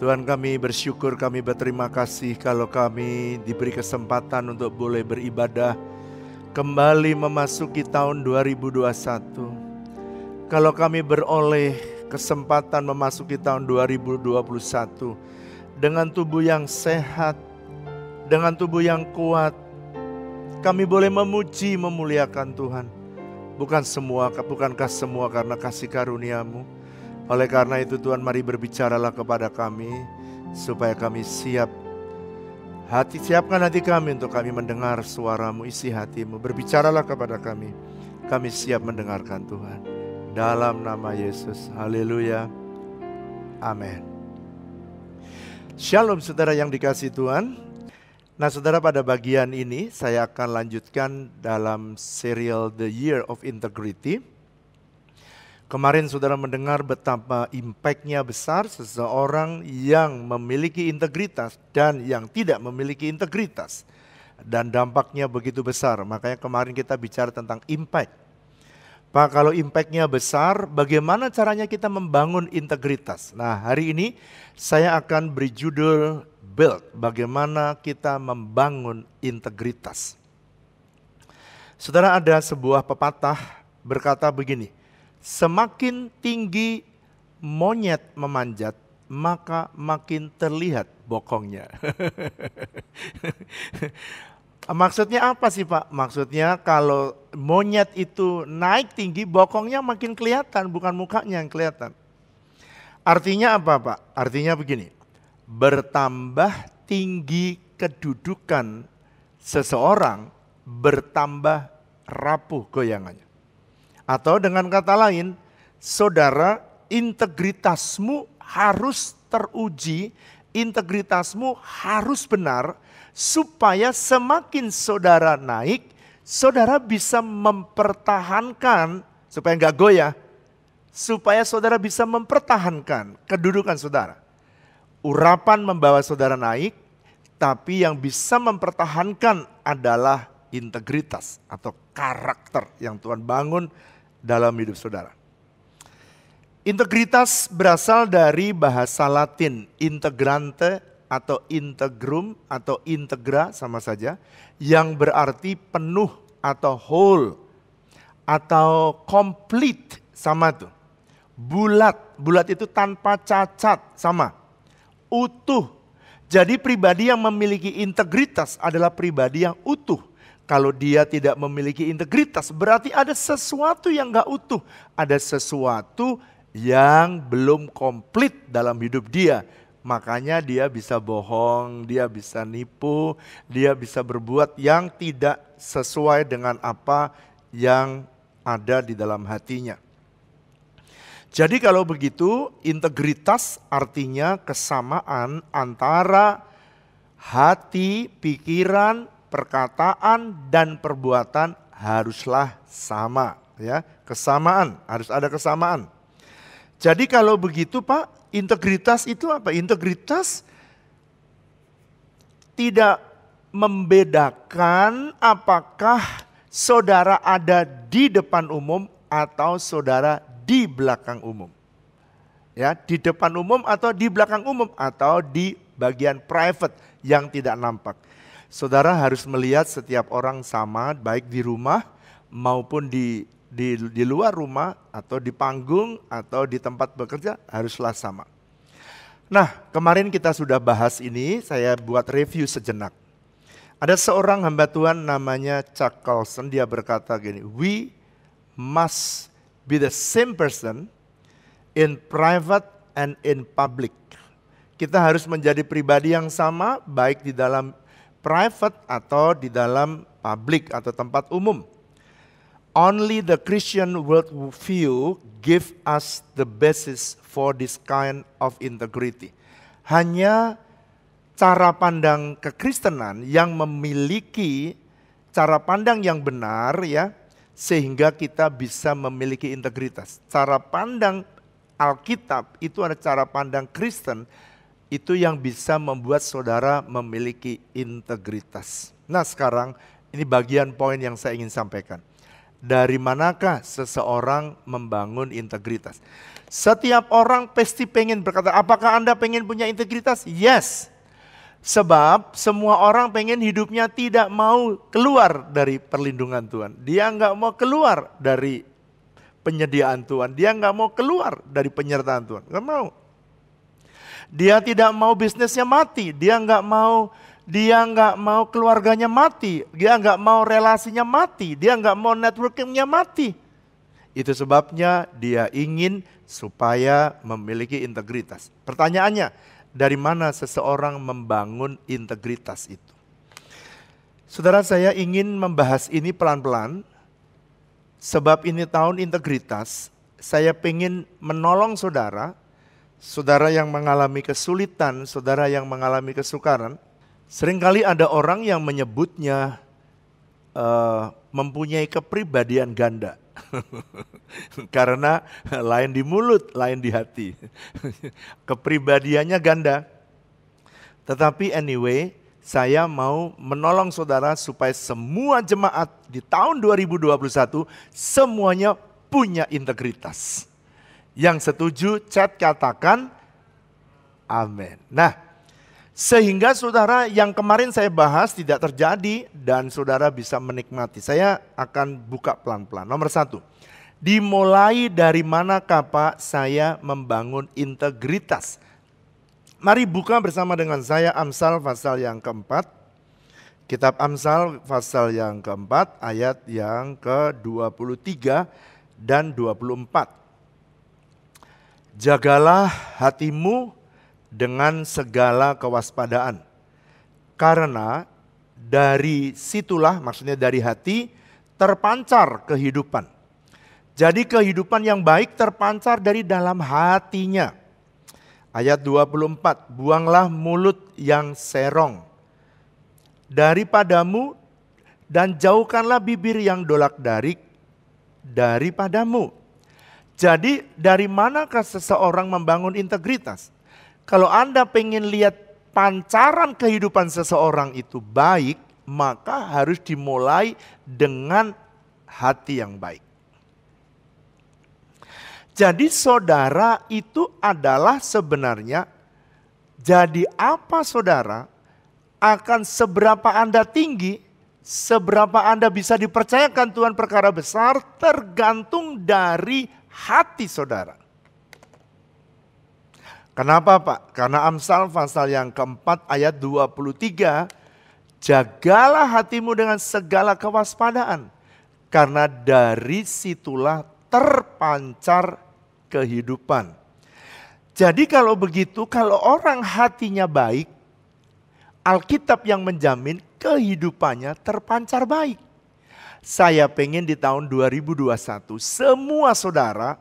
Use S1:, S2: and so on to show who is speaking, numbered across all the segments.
S1: Tuhan, kami bersyukur, kami berterima kasih kalau kami diberi kesempatan untuk boleh beribadah kembali memasuki tahun 2021. Kalau kami beroleh kesempatan memasuki tahun 2021 dengan tubuh yang sehat, dengan tubuh yang kuat, kami boleh memuji, memuliakan Tuhan. Bukankah semua karena kasih karunia-Mu? Oleh karena itu Tuhan, mari berbicaralah kepada kami supaya kami siap. Siapkan hati kami untuk kami mendengar suara-Mu, isi hati-Mu. Berbicaralah kepada kami. Kami siap mendengarkan Tuhan. Dalam nama Yesus. Haleluya. Amin. Shalom saudara yang dikasihi Tuhan. Nah saudara, pada bagian ini saya akan lanjutkan dalam serial The Year of Integrity. Kemarin saudara mendengar betapa impact-nya besar seseorang yang memiliki integritas dan yang tidak memiliki integritas. Dan dampaknya begitu besar, makanya kemarin kita bicara tentang impact. Pak, kalau impact-nya besar, bagaimana caranya kita membangun integritas? Nah, hari ini saya akan beri judul Build, bagaimana kita membangun integritas. Saudara, ada sebuah pepatah berkata begini, semakin tinggi monyet memanjat, maka makin terlihat bokongnya. Maksudnya apa sih Pak? Maksudnya kalau monyet itu naik tinggi, bokongnya makin kelihatan, bukan mukanya yang kelihatan. Artinya apa Pak? Artinya begini, bertambah tinggi kedudukan seseorang, bertambah rapuh goyangannya. Atau dengan kata lain, saudara, integritasmu harus teruji, integritasmu harus benar, supaya semakin saudara naik, saudara bisa mempertahankan, supaya enggak goyah, supaya saudara bisa mempertahankan kedudukan saudara. Urapan membawa saudara naik, tapi yang bisa mempertahankan adalah integritas atau karakter yang Tuhan bangun dalam hidup saudara. Integritas berasal dari bahasa Latin integrante atau integrum atau integra sama saja, yang berarti penuh atau whole atau complete sama tuh. Bulat itu tanpa cacat sama. Utuh. Jadi pribadi yang memiliki integritas adalah pribadi yang utuh. Kalau dia tidak memiliki integritas, berarti ada sesuatu yang gak utuh. Ada sesuatu yang belum komplit dalam hidup dia. Makanya dia bisa bohong, dia bisa nipu, dia bisa berbuat yang tidak sesuai dengan apa yang ada di dalam hatinya. Jadi kalau begitu, integritas artinya kesamaan antara hati, pikiran, perkataan dan perbuatan haruslah sama, ya. Kesamaan, harus ada kesamaan. Jadi kalau begitu Pak, integritas itu apa? Integritas tidak membedakan apakah saudara ada di depan umum atau saudara di belakang umum. Ya, di depan umum atau di belakang umum atau di bagian private yang tidak nampak. Saudara harus melihat setiap orang sama, baik di rumah maupun di luar rumah atau di panggung atau di tempat bekerja, haruslah sama. Nah, kemarin kita sudah bahas ini, saya buat review sejenak. Ada seorang hamba Tuhan namanya Chuck Colson, dia berkata gini, we must be the same person in private and in public. Kita harus menjadi pribadi yang sama, baik di dalam private atau di dalam public atau tempat umum. Only the Christian worldview give us the basis for this kind of integrity. Hanya cara pandang kekristenan yang memiliki cara pandang yang benar, ya, sehingga kita bisa memiliki integritas. Cara pandang Alkitab itu ada cara pandang Kristen, itu yang bisa membuat saudara memiliki integritas. Nah sekarang ini bagian poin yang saya ingin sampaikan. dari manakah seseorang membangun integritas? Setiap orang pasti pengen berkata, apakah Anda pengen punya integritas? Yes. Sebab semua orang pengen hidupnya tidak mau keluar dari perlindungan Tuhan. Dia nggak mau keluar dari penyediaan Tuhan. Dia nggak mau keluar dari penyertaan Tuhan. Nggak mau. Dia tidak mau bisnisnya mati. Dia nggak mau keluarganya mati. Dia nggak mau relasinya mati. Dia nggak mau networkingnya mati. Itu sebabnya dia ingin supaya memiliki integritas. Pertanyaannya, dari mana seseorang membangun integritas itu? Saudara, saya ingin membahas ini pelan-pelan. Sebab ini tahun integritas, saya ingin menolong saudara, saudara yang mengalami kesulitan, saudara yang mengalami kesukaran. Seringkali ada orang yang menyebutnya mempunyai kepribadian ganda. Karena lain di mulut, lain di hati. Kepribadiannya ganda. Tetapi anyway, saya mau menolong saudara supaya semua jemaat di tahun 2021 semuanya punya integritas. Yang setuju chat katakan amin. Nah, sehingga saudara yang kemarin saya bahas tidak terjadi dan saudara bisa menikmati. Saya akan buka pelan-pelan. Nomor 1, dimulai dari manakah Pak saya membangun integritas? Mari buka bersama dengan saya Amsal pasal yang keempat. Kitab Amsal pasal yang keempat ayat yang ke-23 dan 24. Jagalah hatimu dengan segala kewaspadaan. Karena dari situlah, maksudnya dari hati, terpancar kehidupan. Jadi kehidupan yang baik terpancar dari dalam hatinya. Ayat 24, buanglah mulut yang serong daripadamu dan jauhkanlah bibir yang dolak-darik daripadamu. Jadi dari manakah seseorang membangun integritas? Kalau Anda pengen lihat pancaran kehidupan seseorang itu baik, maka harus dimulai dengan hati yang baik. Jadi saudara itu adalah sebenarnya, jadi apa saudara akan seberapa Anda tinggi, seberapa Anda bisa dipercayakan Tuhan perkara besar tergantung dari hati saudara. Kenapa Pak? Karena Amsal pasal yang keempat ayat 23, jagalah hatimu dengan segala kewaspadaan, karena dari situlah terpancar kehidupan. Jadi kalau begitu, kalau orang hatinya baik, Alkitab yang menjamin kehidupannya terpancar baik. Saya pengen di tahun 2021 semua saudara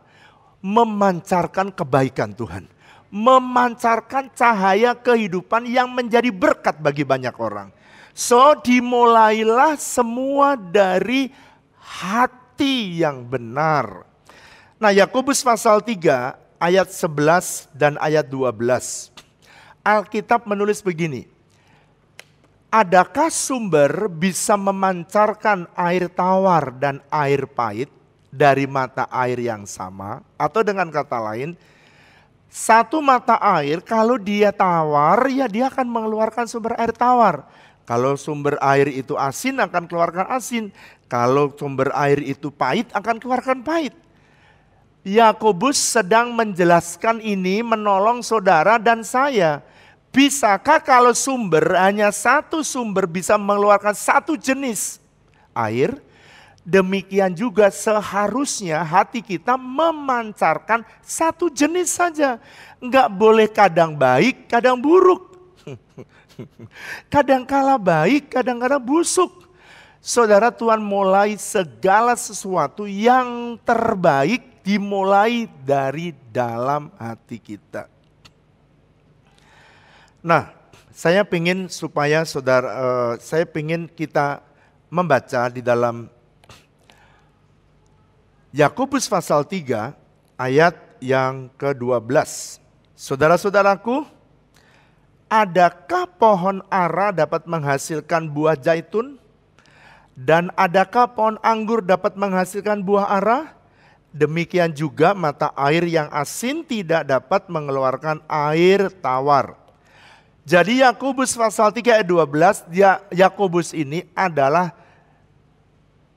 S1: memancarkan kebaikan Tuhan. Memancarkan cahaya kehidupan yang menjadi berkat bagi banyak orang. So dimulailah semua dari hati yang benar. Nah, Yakobus pasal 3 ayat 11 dan ayat 12. Alkitab menulis begini. Adakah sumber bisa memancarkan air tawar dan air pahit dari mata air yang sama? Atau dengan kata lain, satu mata air kalau dia tawar, ya dia akan mengeluarkan sumber air tawar. Kalau sumber air itu asin akan keluarkan asin. Kalau sumber air itu pahit akan keluarkan pahit. Yakobus sedang menjelaskan ini menolong saudara dan saya. Bisakah kalau sumber hanya satu sumber bisa mengeluarkan satu jenis air? Demikian juga seharusnya hati kita memancarkan satu jenis saja. Enggak boleh kadang baik, kadang buruk. Kadang kala baik, kadang-kadang busuk. Saudara, Tuhan mulai segala sesuatu yang terbaik dimulai dari dalam hati kita. Nah, saya ingin supaya saudara, saya ingin kita membaca di dalam Yakobus pasal 3 ayat yang ke-12. Saudara-saudaraku, adakah pohon ara dapat menghasilkan buah zaitun? Dan adakah pohon anggur dapat menghasilkan buah ara? Demikian juga mata air yang asin tidak dapat mengeluarkan air tawar. Jadi Yakobus pasal 3 ayat 12, Yakobus ini adalah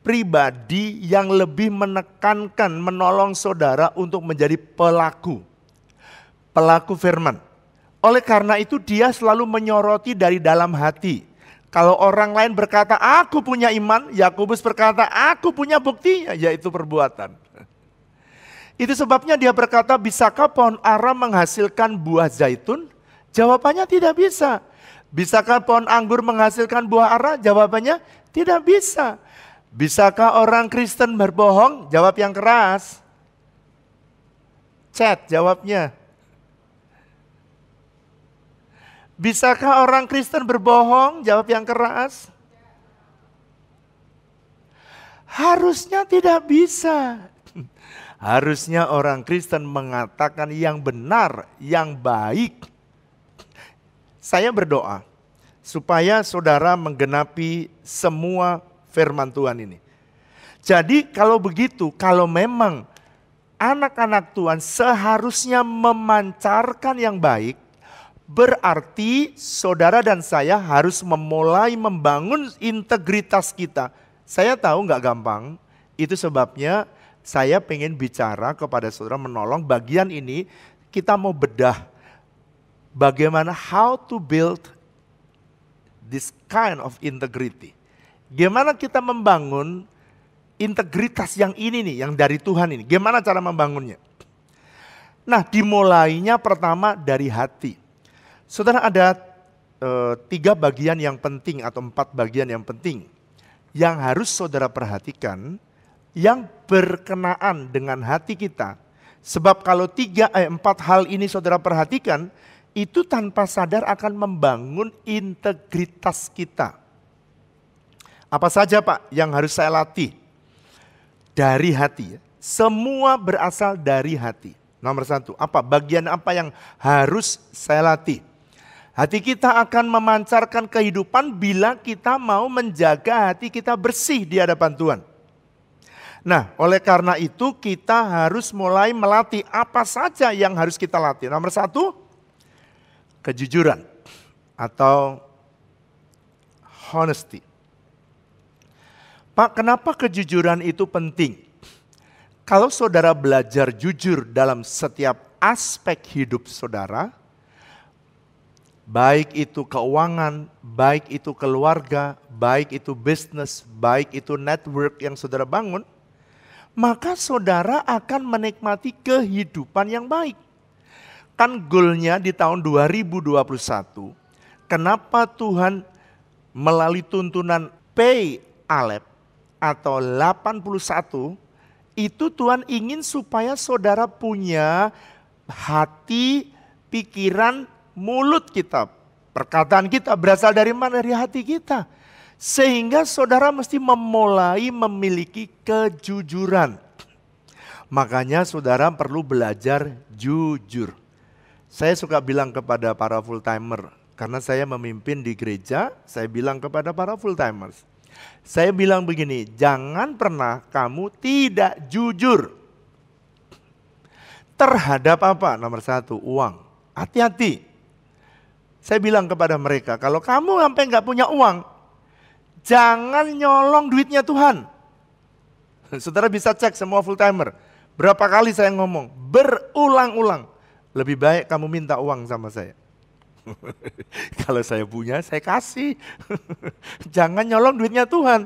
S1: pribadi yang lebih menekankan, menolong saudara untuk menjadi pelaku firman. Oleh karena itu dia selalu menyoroti dari dalam hati. Kalau orang lain berkata, aku punya iman, Yakobus berkata, aku punya bukti, yaitu perbuatan. Itu sebabnya dia berkata, bisakah pohon ara menghasilkan buah zaitun? Jawabannya tidak bisa. Bisakah pohon anggur menghasilkan buah ara? Jawabannya tidak bisa. Bisakah orang Kristen berbohong? Jawab yang keras. Chat jawabnya. Bisakah orang Kristen berbohong? Jawab yang keras. Harusnya tidak bisa. Harusnya orang Kristen mengatakan yang benar, yang baik. Saya berdoa supaya saudara menggenapi semua firman Tuhan ini. Jadi kalau begitu, kalau memang anak-anak Tuhan seharusnya memancarkan yang baik, berarti saudara dan saya harus memulai membangun integritas kita. Saya tahu nggak gampang, itu sebabnya saya pengen bicara kepada saudara, menolong bagian ini. Kita mau bedah bagaimana how to build this kind of integrity. Gimana kita membangun integritas yang ini nih, yang dari Tuhan ini. Gimana cara membangunnya? Nah, dimulainya pertama dari hati. Saudara, ada 3 bagian yang penting atau 4 bagian yang penting yang harus saudara perhatikan yang berkenaan dengan hati kita. Sebab kalau 4 hal ini saudara perhatikan, itu tanpa sadar akan membangun integritas kita. Apa saja Pak yang harus saya latih? Dari hati. Semua berasal dari hati. Nomor 1, apa? Bagian apa yang harus saya latih? Hati kita akan memancarkan kehidupan bila kita mau menjaga hati kita bersih di hadapan Tuhan. Nah, oleh karena itu kita harus mulai melatih apa saja yang harus kita latih. Nomor 1, kejujuran atau honesty. Pak, kenapa kejujuran itu penting? Kalau saudara belajar jujur dalam setiap aspek hidup saudara, baik itu keuangan, baik itu keluarga, baik itu bisnis, baik itu network yang saudara bangun, maka saudara akan menikmati kehidupan yang baik. Kan goalnya di tahun 2021, kenapa Tuhan melalui tuntunan Pay Alep atau 81, itu Tuhan ingin supaya saudara punya hati, pikiran, mulut kita. Perkataan kita berasal dari mana? Dari hati kita. Sehingga saudara mesti memulai memiliki kejujuran. Makanya saudara perlu belajar jujur. Saya suka bilang kepada para full timer, karena saya memimpin di gereja, saya bilang kepada para full timers. Saya bilang begini, jangan pernah kamu tidak jujur. Terhadap apa? Nomor 1, uang. Hati-hati. Saya bilang kepada mereka, kalau kamu sampai nggak punya uang, jangan nyolong duitnya Tuhan. Saudara bisa cek semua full timer. Berapa kali saya ngomong, berulang-ulang. Lebih baik kamu minta uang sama saya. Kalau saya punya, saya kasih. Jangan nyolong duitnya Tuhan.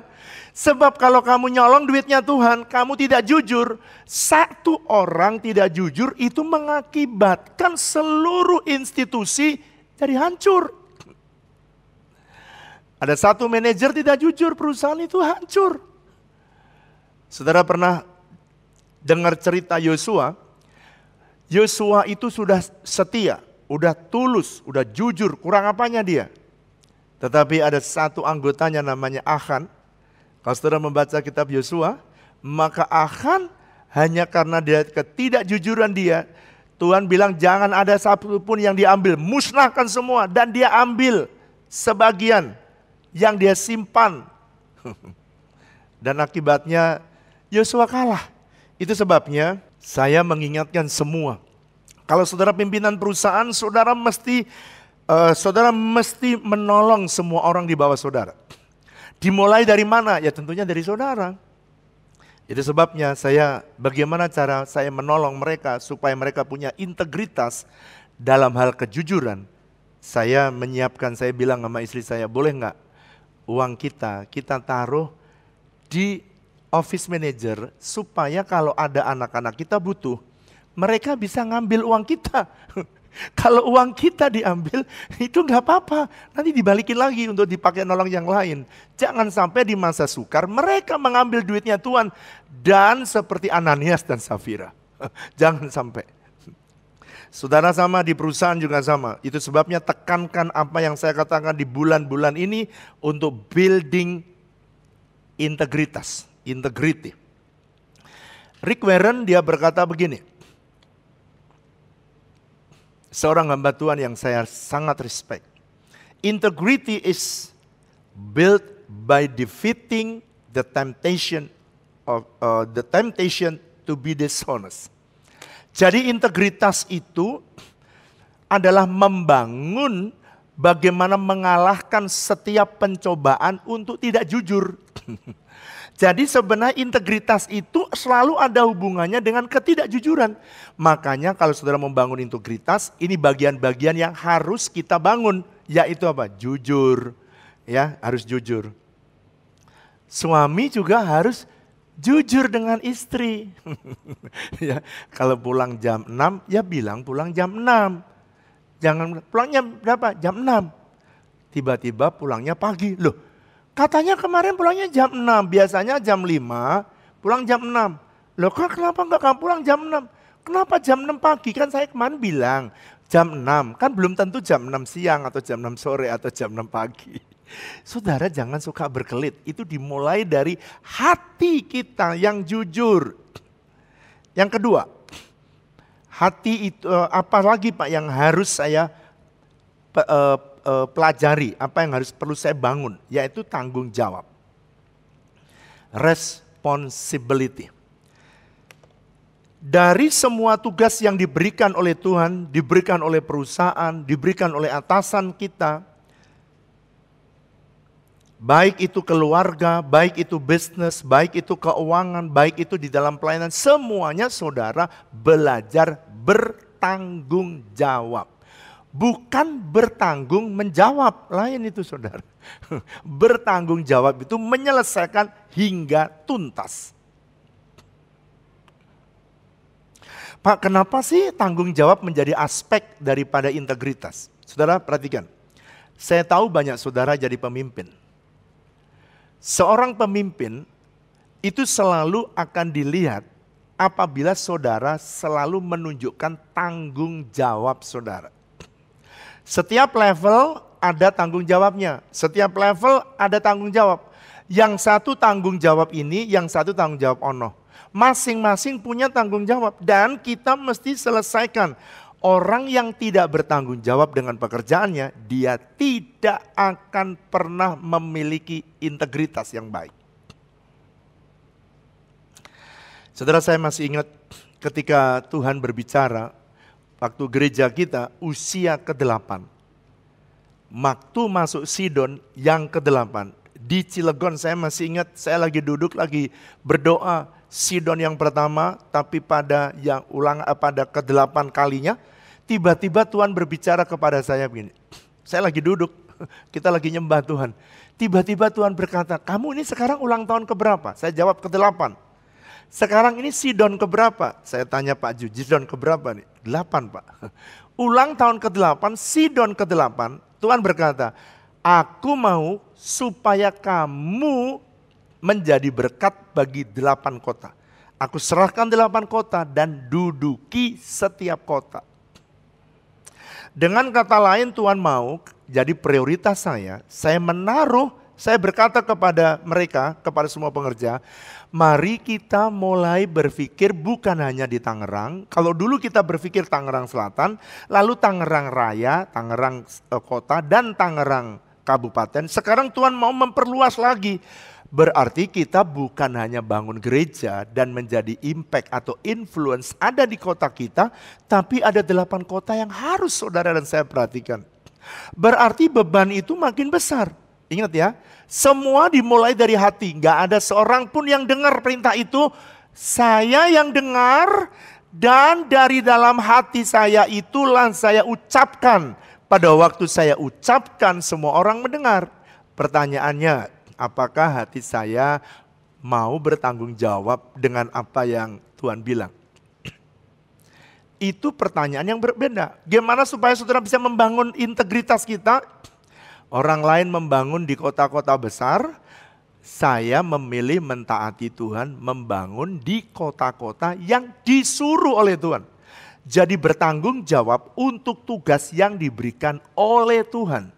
S1: Sebab kalau kamu nyolong duitnya Tuhan, kamu tidak jujur. Satu orang tidak jujur itu mengakibatkan seluruh institusi jadi hancur. Ada satu manajer tidak jujur, perusahaan itu hancur. Saudara pernah dengar cerita Yosua? Yosua itu sudah setia, udah tulus, udah jujur, kurang apanya dia. Tetapi ada satu anggotanya namanya Achan. Kalau saudara membaca kitab Yosua, maka Achan hanya karena dia ketidakjujuran dia, Tuhan bilang jangan ada satu pun yang diambil, musnahkan semua. Dan dia ambil sebagian yang dia simpan. Dan akibatnya Yosua kalah. Itu sebabnya saya mengingatkan semua. Kalau saudara pimpinan perusahaan, saudara mesti menolong semua orang di bawah saudara. Dimulai dari mana? Ya tentunya dari saudara. Itu sebabnya bagaimana cara saya menolong mereka supaya mereka punya integritas dalam hal kejujuran. Saya bilang sama istri saya, boleh nggak uang kita taruh di office manager supaya kalau ada anak-anak kita butuh, mereka bisa ngambil uang kita. Kalau uang kita diambil, itu nggak apa-apa. Nanti dibalikin lagi untuk dipakai nolong yang lain. Jangan sampai di masa sukar mereka mengambil duitnya Tuhan. Dan seperti Ananias dan Safira. Jangan sampai. Saudara sama di perusahaan juga sama. Itu sebabnya tekankan apa yang saya katakan di bulan-bulan ini untuk building integritas, integrity. Rick Warren dia berkata begini. Seorang hamba Tuhan yang saya sangat respect. Integrity is built by defeating the temptation to be dishonest. Jadi integritas itu adalah membangun bagaimana mengalahkan setiap pencobaan untuk tidak jujur. Jadi sebenarnya integritas itu selalu ada hubungannya dengan ketidakjujuran. Makanya kalau saudara membangun integritas, ini bagian-bagian yang harus kita bangun. Yaitu apa? Jujur. Ya, harus jujur. Suami juga harus jujur dengan istri. Ya, kalau pulang jam 6, ya bilang pulang jam 6. Jangan pulangnya berapa? Jam 6. Tiba-tiba pulangnya pagi. Loh, katanya kemarin pulangnya jam 6, biasanya jam 5, pulang jam 6. Loh kok kenapa enggak kamu pulang jam 6? Kenapa jam 6 pagi? Kan saya kemarin bilang jam 6, kan belum tentu jam 6 siang atau jam 6 sore atau jam 6 pagi. Saudara jangan suka berkelit, itu dimulai dari hati kita yang jujur. Yang kedua, hati itu apalagi Pak yang harus saya pelajari, apa yang perlu saya bangun, yaitu tanggung jawab. Responsibility. Dari semua tugas yang diberikan oleh Tuhan, diberikan oleh perusahaan, diberikan oleh atasan kita, baik itu keluarga, baik itu bisnis, baik itu keuangan, baik itu di dalam pelayanan, semuanya saudara belajar bertanggung jawab. Bukan bertanggung menjawab, lain itu saudara. Bertanggung jawab itu menyelesaikan hingga tuntas. Pak, kenapa sih tanggung jawab menjadi aspek daripada integritas? Saudara perhatikan, saya tahu banyak saudara jadi pemimpin. Seorang pemimpin itu selalu akan dilihat apabila saudara selalu menunjukkan tanggung jawab saudara. Setiap level ada tanggung jawabnya. Setiap level ada tanggung jawab. Yang satu tanggung jawab ini, yang satu tanggung jawab ono. Masing-masing punya tanggung jawab dan kita mesti selesaikan. Orang yang tidak bertanggung jawab dengan pekerjaannya, dia tidak akan pernah memiliki integritas yang baik. Saudara, saya masih ingat ketika Tuhan berbicara, waktu gereja kita usia ke-8. Waktu masuk Sidon yang ke-8. Di Cilegon saya masih ingat, saya lagi duduk lagi berdoa Sidon yang pertama, tapi pada ke-8 kalinya, tiba-tiba Tuhan berbicara kepada saya begini. Saya lagi duduk, kita lagi nyembah Tuhan. Tiba-tiba Tuhan berkata, kamu ini sekarang ulang tahun keberapa? Saya jawab ke-8. Sekarang ini Sidon keberapa? Saya tanya Pak Ju, Sidon keberapa nih? 8 Pak. Ulang tahun ke-8, Sidon ke-8, Tuhan berkata, aku mau supaya kamu menjadi berkat bagi 8 kota. Aku serahkan 8 kota dan duduki setiap kota. Dengan kata lain Tuhan mau jadi prioritas saya berkata kepada mereka, kepada semua pengerja, mari kita mulai berpikir bukan hanya di Tangerang. Kalau dulu kita berpikir Tangerang Selatan, lalu Tangerang Raya, Tangerang Kota, dan Tangerang Kabupaten. Sekarang Tuhan mau memperluas lagi. Berarti kita bukan hanya bangun gereja dan menjadi impact atau influence ada di kota kita, tapi ada 8 kota yang harus saudara dan saya perhatikan. Berarti beban itu makin besar. Ingat ya, semua dimulai dari hati. Gak ada seorang pun yang dengar perintah itu. Saya yang dengar dan dari dalam hati saya itulah saya ucapkan. Pada waktu saya ucapkan semua orang mendengar. Pertanyaannya, apakah hati saya mau bertanggung jawab dengan apa yang Tuhan bilang? Itu pertanyaan yang berbeda. Gimana supaya saudara bisa membangun integritas kita? Orang lain membangun di kota-kota besar, saya memilih mentaati Tuhan membangun di kota-kota yang disuruh oleh Tuhan. Jadi bertanggung jawab untuk tugas yang diberikan oleh Tuhan,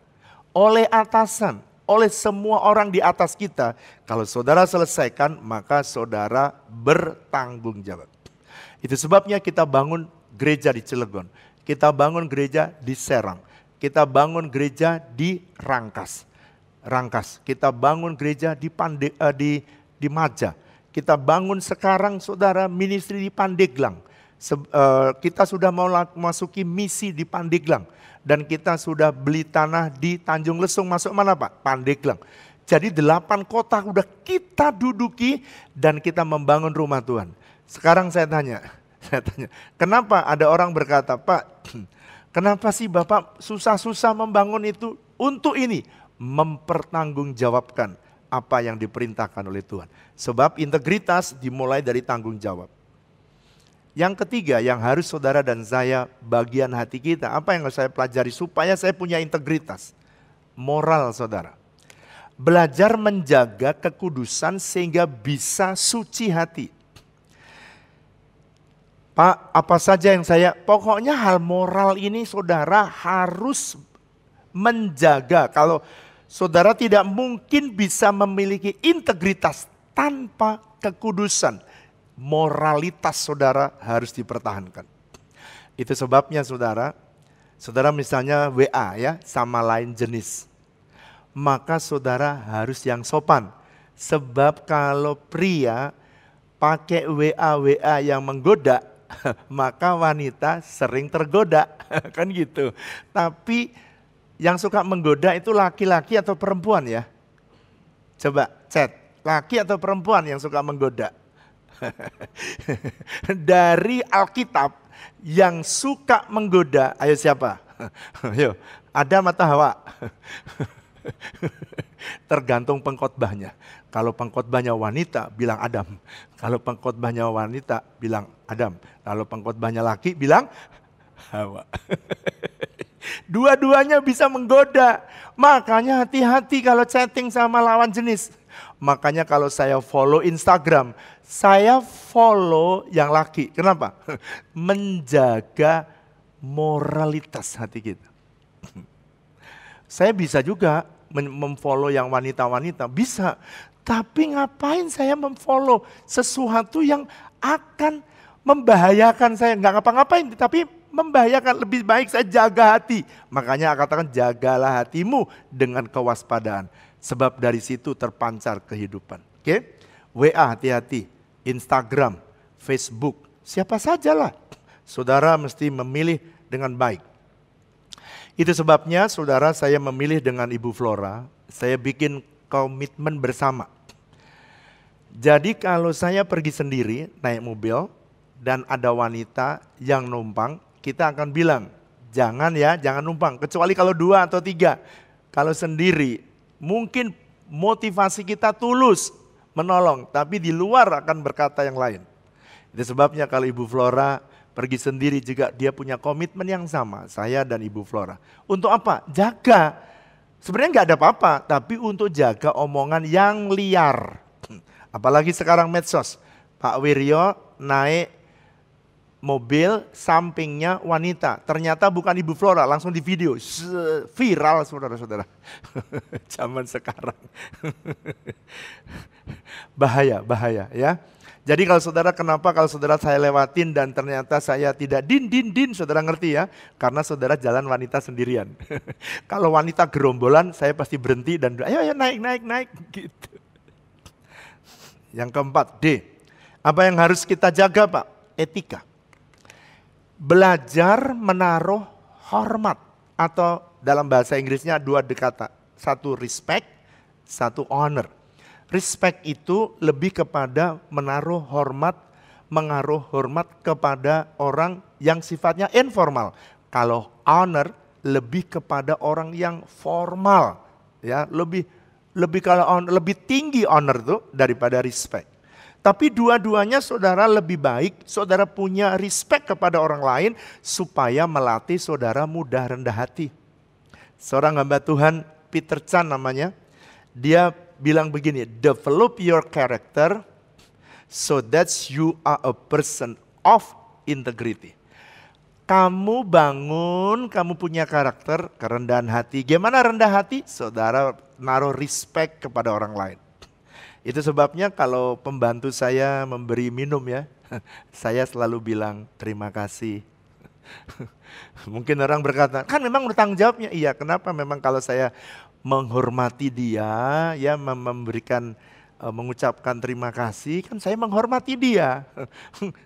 S1: oleh atasan, oleh semua orang di atas kita. Kalau saudara selesaikan, maka saudara bertanggung jawab. Itu sebabnya kita bangun gereja di Cilegon, kita bangun gereja di Serang, kita bangun gereja di Rangkas, kita bangun gereja di Maja, kita bangun sekarang saudara ministry di Pandeglang. Kita sudah mau masuki misi di Pandeglang. Dan kita sudah beli tanah di Tanjung Lesung, masuk mana Pak? Pandeglang. Jadi 8 kota udah kita duduki dan kita membangun rumah Tuhan. Sekarang saya tanya, kenapa ada orang berkata, Pak, kenapa sih Bapak susah-susah membangun itu? Untuk ini, mempertanggungjawabkan apa yang diperintahkan oleh Tuhan. Sebab integritas dimulai dari tanggung jawab. Yang ketiga yang harus saudara dan saya bagian hati kita. Apa yang harus saya pelajari supaya saya punya integritas? Moral saudara. Belajar menjaga kekudusan sehingga bisa suci hati. Pak, apa saja yang pokoknya hal moral ini saudara harus menjaga. Kalau saudara tidak mungkin bisa memiliki integritas tanpa kekudusan. Moralitas saudara harus dipertahankan. Itu sebabnya saudara misalnya WA ya sama lain jenis. Maka saudara harus yang sopan. Sebab kalau pria pakai WA yang menggoda, maka wanita sering tergoda. Kan gitu. Tapi yang suka menggoda itu laki-laki atau perempuan ya? Coba chat, laki atau perempuan yang suka menggoda? Dari Alkitab yang suka menggoda, ayo siapa? Ayo, Adam atau Hawa? Tergantung pengkhotbahnya. Kalau pengkhotbahnya wanita, bilang Adam. Kalau pengkhotbahnya wanita, bilang Adam. Kalau pengkhotbahnya laki, bilang Hawa. Dua-duanya bisa menggoda. Makanya hati-hati kalau chatting sama lawan jenis. Makanya kalau saya follow Instagram, saya follow yang laki. Kenapa? Menjaga moralitas hati kita. Saya bisa juga memfollow yang wanita-wanita, bisa. Tapi ngapain saya memfollow sesuatu yang akan membahayakan saya? Nggak ngapa-ngapain, tapi membahayakan. Lebih baik saya jaga hati. Makanya katakan jagalah hatimu dengan kewaspadaan. Sebab dari situ terpancar kehidupan. Oke? WA hati-hati, Instagram, Facebook, siapa sajalah. Saudara mesti memilih dengan baik. Itu sebabnya saudara saya memilih dengan Ibu Flora, saya bikin komitmen bersama. Jadi kalau saya pergi sendiri naik mobil dan ada wanita yang numpang, kita akan bilang, jangan numpang, kecuali kalau 2 atau 3. Kalau sendiri, mungkin motivasi kita tulus menolong, tapi di luar akan berkata yang lain. Itu sebabnya kalau Ibu Flora pergi sendiri juga dia punya komitmen yang sama, saya dan Ibu Flora. Untuk apa? Jaga. Sebenarnya nggak ada apa-apa, tapi untuk jaga omongan yang liar. Apalagi sekarang medsos. Pak Wiryo naik mobil sampingnya wanita. Ternyata bukan Ibu Flora, langsung di video. Viral saudara-saudara. Zaman sekarang. Bahaya ya. Jadi kalau saudara kenapa kalau saudara saya lewatin dan ternyata saya tidak din, saudara ngerti ya. Karena saudara jalan wanita sendirian. Kalau wanita gerombolan saya pasti berhenti dan ayo naik gitu. Yang keempat, D. Apa yang harus kita jaga, Pak? Etika. Belajar menaruh hormat, atau dalam bahasa Inggrisnya dua kata. Satu respect, satu honor. Respect itu lebih kepada menaruh hormat kepada orang yang sifatnya informal. Kalau honor lebih kepada orang yang formal, ya, lebih tinggi honor tuh daripada respect. Tapi dua-duanya saudara lebih baik saudara punya respect kepada orang lain supaya melatih saudara mudah rendah hati. Seorang hamba Tuhan, Peter Chan namanya, dia bilang begini, develop your character so that you are a person of integrity. Kamu bangun, kamu punya karakter, kerendahan hati. Gimana rendah hati? Saudara naruh respect kepada orang lain. Itu sebabnya kalau pembantu saya memberi minum ya, saya selalu bilang terima kasih. Mungkin orang berkata, kan memang bertanggung jawabnya. Iya, kenapa? Memang kalau saya menghormati dia, ya mengucapkan terima kasih, kan saya menghormati dia.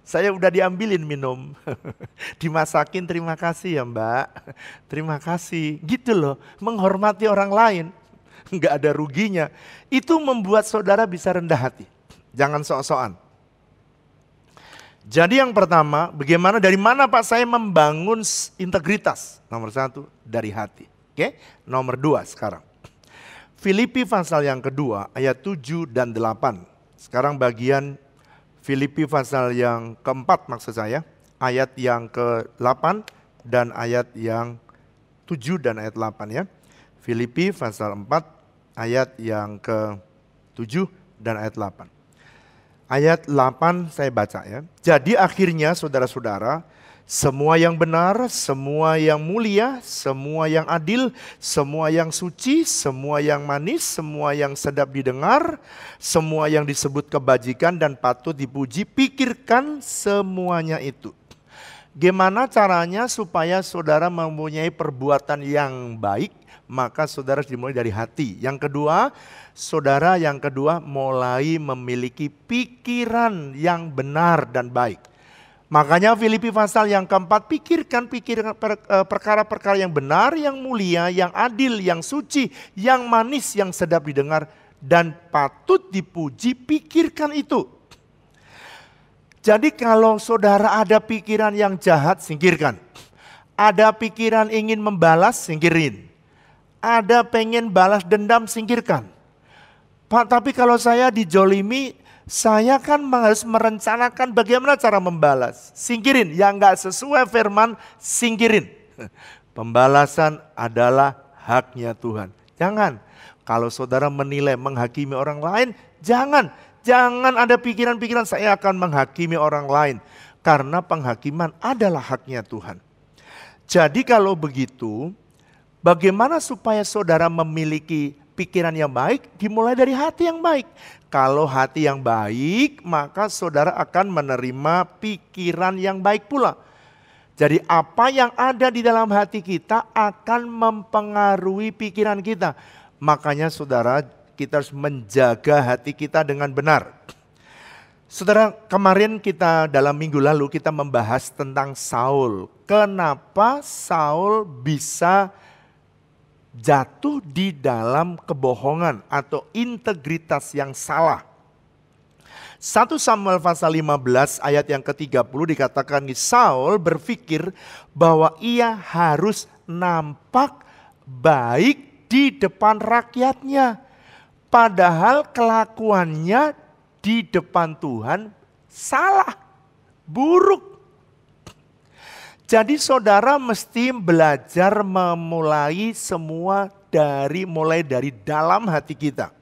S1: Saya udah diambilin minum, dimasakin terima kasih ya Mbak, terima kasih. Gitu loh, menghormati orang lain, nggak ada ruginya. Itu membuat saudara bisa rendah hati, jangan sok-sokan. Jadi yang pertama, dari mana Pak saya membangun integritas? Nomor satu, dari hati. Oke, nomor dua sekarang. Filipi pasal yang kedua ayat 7 dan 8. Sekarang bagian Filipi pasal yang keempat maksud saya. Ayat yang ke-8 dan ayat yang 7 dan ayat 8 ya. Filipi pasal 4 ayat yang ke-7 dan ayat 8. Ayat 8 saya baca ya. Jadi akhirnya saudara-saudara, semua yang benar, semua yang mulia, semua yang adil, semua yang suci, semua yang manis, semua yang sedap didengar, semua yang disebut kebajikan dan patut dipuji, pikirkan semuanya itu. Gimana caranya supaya saudara mempunyai perbuatan yang baik? Maka saudara dimulai dari hati. Yang kedua, saudara mulai memiliki pikiran yang benar dan baik. Makanya Filipi pasal yang keempat, pikirkan perkara-perkara yang benar, yang mulia, yang adil, yang suci, yang manis, yang sedap didengar, dan patut dipuji, pikirkan itu. Jadi kalau saudara ada pikiran yang jahat, singkirkan. Ada pikiran ingin membalas, singkirin. Ada pengen balas dendam, singkirkan. Pak, tapi kalau saya dijolimi, saya kan harus merencanakan bagaimana cara membalas. Singkirin, yang gak sesuai firman, singkirin. Pembalasan adalah haknya Tuhan. Jangan, kalau saudara menilai, menghakimi orang lain, jangan ada pikiran-pikiran saya akan menghakimi orang lain. Karena penghakiman adalah haknya Tuhan. Jadi kalau begitu, bagaimana supaya saudara memiliki pikiran yang baik? Dimulai dari hati yang baik. Kalau hati yang baik, maka saudara akan menerima pikiran yang baik pula. Jadi apa yang ada di dalam hati kita akan mempengaruhi pikiran kita. Makanya saudara, kita harus menjaga hati kita dengan benar. Saudara, kemarin dalam minggu lalu kita membahas tentang Saul. Kenapa Saul bisa jatuh di dalam kebohongan atau integritas yang salah. 1 Samuel pasal 15 ayat yang ke-30 dikatakan Saul berpikir bahwa ia harus nampak baik di depan rakyatnya. Padahal kelakuannya di depan Tuhan salah, buruk. Jadi saudara mesti belajar mulai dari dalam hati kita.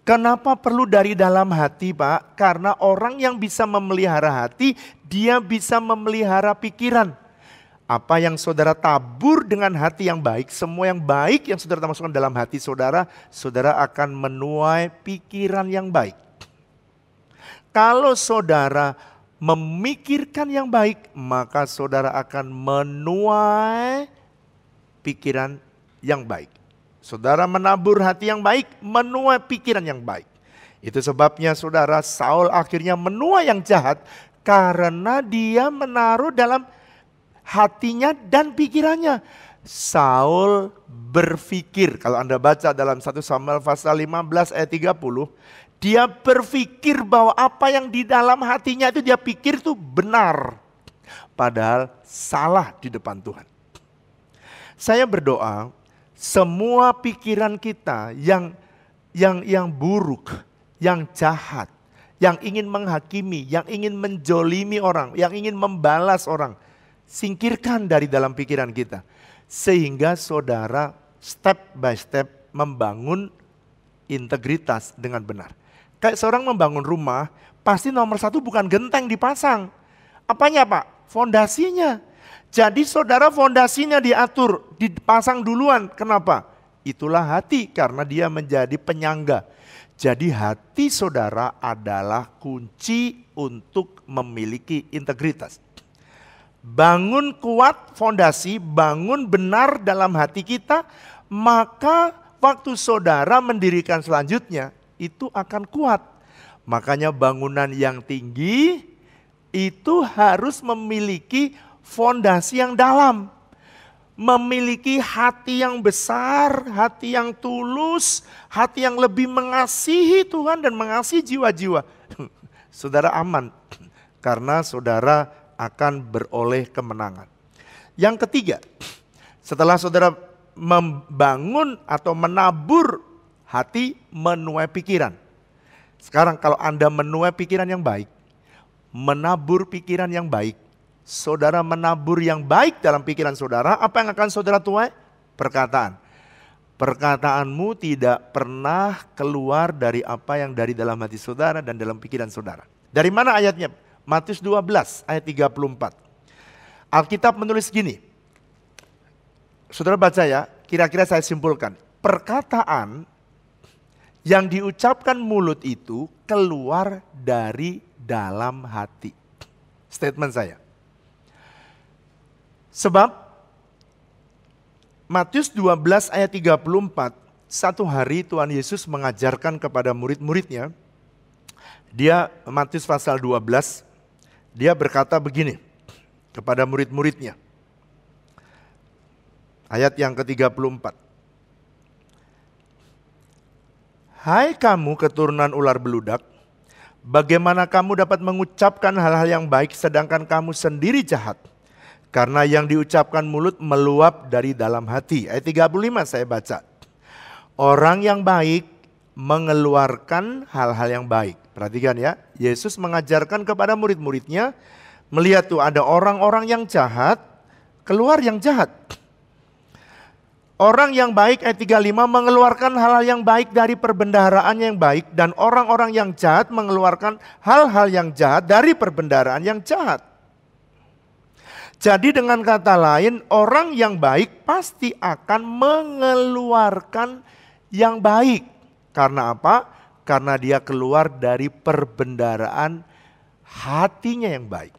S1: Kenapa perlu dari dalam hati Pak? Karena orang yang bisa memelihara hati, dia bisa memelihara pikiran. Apa yang saudara tabur dengan hati yang baik, semua yang baik yang saudara masukkan dalam hati saudara, saudara akan menuai pikiran yang baik. Kalau saudara memikirkan yang baik, maka saudara akan menuai pikiran yang baik. Saudara menabur hati yang baik, menuai pikiran yang baik. Itu sebabnya saudara, Saul akhirnya menuai yang jahat karena dia menaruh dalam hatinya dan pikirannya. Saul berpikir, kalau Anda baca dalam 1 Samuel pasal 15 ayat 30, dia berpikir bahwa apa yang di dalam hatinya itu dia pikir itu benar. Padahal salah di depan Tuhan. Saya berdoa, semua pikiran kita yang buruk, yang jahat, yang ingin menghakimi, yang ingin menjolimi orang, yang ingin membalas orang, singkirkan dari dalam pikiran kita. Sehingga saudara step by step membangun integritas dengan benar. Kayak seorang membangun rumah, pasti nomor satu bukan genteng dipasang. Apanya Pak? Fondasinya. Jadi saudara fondasinya diatur, dipasang duluan. Kenapa? Itulah hati, karena dia menjadi penyangga. Jadi hati saudara adalah kunci untuk memiliki integritas. Bangun kuat fondasi, bangun benar dalam hati kita, maka waktu saudara mendirikan selanjutnya itu akan kuat. Makanya bangunan yang tinggi itu harus memiliki fondasi yang dalam. Memiliki hati yang besar, hati yang tulus, hati yang lebih mengasihi Tuhan dan mengasihi jiwa-jiwa. Saudara aman, karena saudara akan beroleh kemenangan. Yang ketiga, setelah saudara membangun atau menabur hati, menuai pikiran. Sekarang kalau Anda menuai pikiran yang baik, menabur pikiran yang baik, saudara menabur yang baik dalam pikiran saudara, apa yang akan saudara tuai? Perkataan. Perkataanmu tidak pernah keluar dari apa yang dari dalam hati saudara dan dalam pikiran saudara. Dari mana ayatnya? Matius 12 ayat 34. Alkitab menulis gini. Saudara baca ya, kira-kira saya simpulkan. Perkataan yang diucapkan mulut itu keluar dari dalam hati. Statement saya. Sebab Matius 12 ayat 34, satu hari Tuhan Yesus mengajarkan kepada murid-muridnya. Dia Matius pasal 12, dia berkata begini kepada murid-muridnya. Ayat yang ke-34. Hai kamu keturunan ular beludak, bagaimana kamu dapat mengucapkan hal-hal yang baik sedangkan kamu sendiri jahat? Karena yang diucapkan mulut meluap dari dalam hati. Ayat 35 saya baca. Orang yang baik mengeluarkan hal-hal yang baik. Perhatikan ya, Yesus mengajarkan kepada murid-muridnya, melihat tuh ada orang-orang yang jahat, keluar yang jahat. Orang yang baik ayat 35 mengeluarkan hal-hal yang baik dari perbendaharaan yang baik, dan orang-orang yang jahat mengeluarkan hal-hal yang jahat dari perbendaharaan yang jahat. Jadi dengan kata lain, orang yang baik pasti akan mengeluarkan yang baik. Karena apa? Karena dia keluar dari perbendaharaan hatinya yang baik.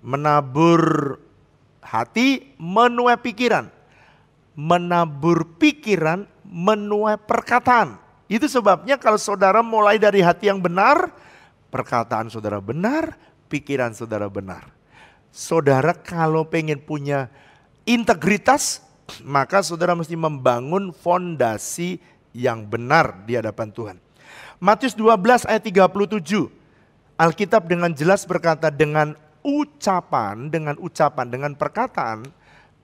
S1: Menabur hati, menuai pikiran. Menabur pikiran, menuai perkataan. Itu sebabnya kalau saudara mulai dari hati yang benar, perkataan saudara benar, pikiran saudara benar. Saudara kalau pengen punya integritas, maka saudara mesti membangun fondasi yang benar di hadapan Tuhan. Matius 12 ayat 37, Alkitab dengan jelas berkata, dengan ucapan, dengan perkataan,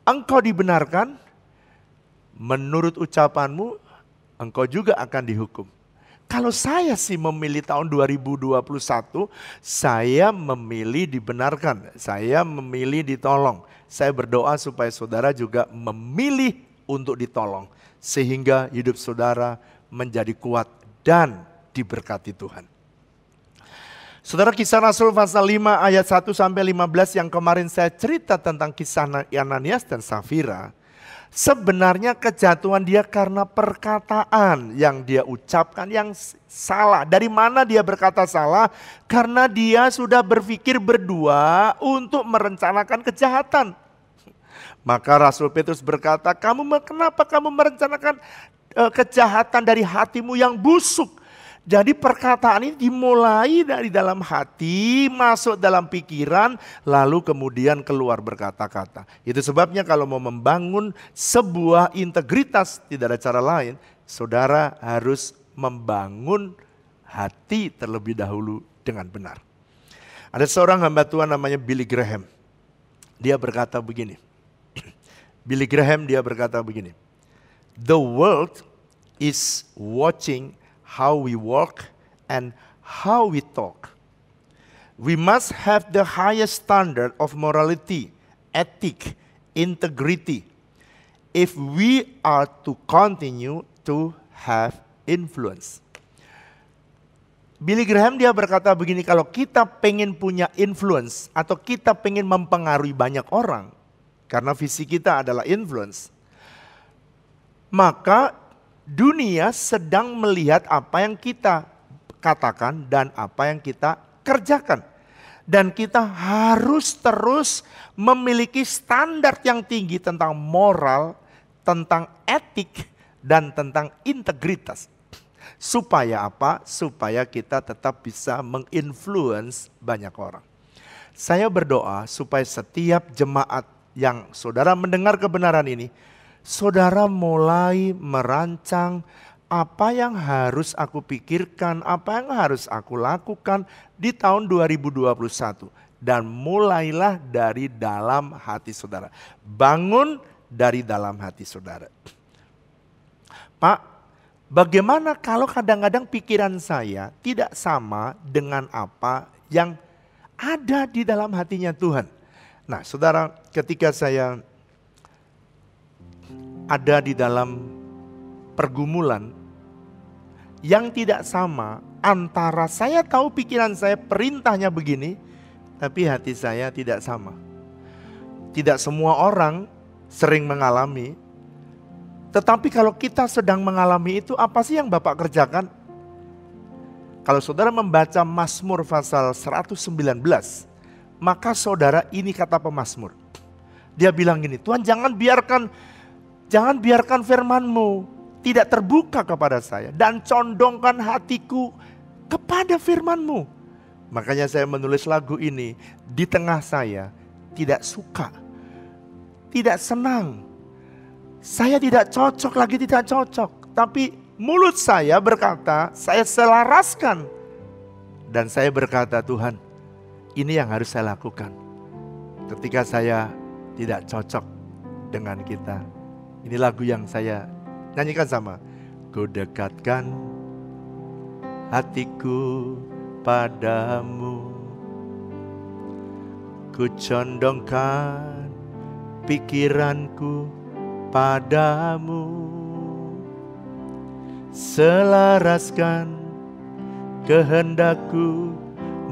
S1: engkau dibenarkan, menurut ucapanmu, engkau juga akan dihukum. Kalau saya sih memilih tahun 2021, saya memilih dibenarkan, saya memilih ditolong. Saya berdoa supaya saudara juga memilih untuk ditolong. Sehingga hidup saudara menjadi kuat dan diberkati Tuhan. Saudara, Kisah Rasul pasal 5 ayat 1 sampai 15 yang kemarin saya cerita tentang kisah Ananias dan Safira. Sebenarnya kejatuhan dia karena perkataan yang dia ucapkan yang salah. Dari mana dia berkata salah? Karena dia sudah berpikir berdua untuk merencanakan kejahatan. Maka Rasul Petrus berkata, kenapa kamu merencanakan kejahatan dari hatimu yang busuk? Jadi perkataan ini dimulai dari dalam hati, masuk dalam pikiran, lalu kemudian keluar berkata-kata. Itu sebabnya kalau mau membangun sebuah integritas, tidak ada cara lain, saudara harus membangun hati terlebih dahulu dengan benar. Ada seorang hamba Tuhan namanya Billy Graham. Dia berkata begini. Billy Graham dia berkata begini. The world is watching how we walk and how we talk. We must have the highest standard of morality, ethic, integrity if we are to continue to have influence. Billy Graham dia berkata begini, kalau kita pengen punya influence atau kita pengen mempengaruhi banyak orang, karena visi kita adalah influence, maka dunia sedang melihat apa yang kita katakan dan apa yang kita kerjakan. Dan kita harus terus memiliki standar yang tinggi tentang moral, tentang etik, dan tentang integritas. Supaya apa? Supaya kita tetap bisa menginfluence banyak orang. Saya berdoa supaya setiap jemaat yang saudara mendengar kebenaran ini, saudara mulai merancang apa yang harus aku pikirkan, apa yang harus aku lakukan di tahun 2021. Dan mulailah dari dalam hati saudara. Bangun dari dalam hati saudara. Pak, bagaimana kalau kadang-kadang pikiran saya tidak sama dengan apa yang ada di dalam hatinya Tuhan? Nah saudara, ketika saya ada di dalam pergumulan yang tidak sama antara saya tahu pikiran saya perintahnya begini, tapi hati saya tidak sama. Tidak semua orang sering mengalami, tetapi kalau kita sedang mengalami itu, apa sih yang Bapak kerjakan? Kalau saudara membaca Mazmur pasal 119, maka saudara ini kata pemazmur. Dia bilang gini, Tuhan jangan biarkan firman-Mu tidak terbuka kepada saya dan condongkan hatiku kepada firman-Mu. Makanya saya menulis lagu ini di tengah saya tidak suka, tidak senang. Saya tidak cocok lagi, tidak cocok. Tapi mulut saya berkata, saya selaraskan. Dan saya berkata, Tuhan ini yang harus saya lakukan. Ketika saya tidak cocok dengan kita. Ini lagu yang saya nyanyikan sama. Ku dekatkan hatiku padamu, ku condongkan pikiranku padamu, selaraskan kehendakku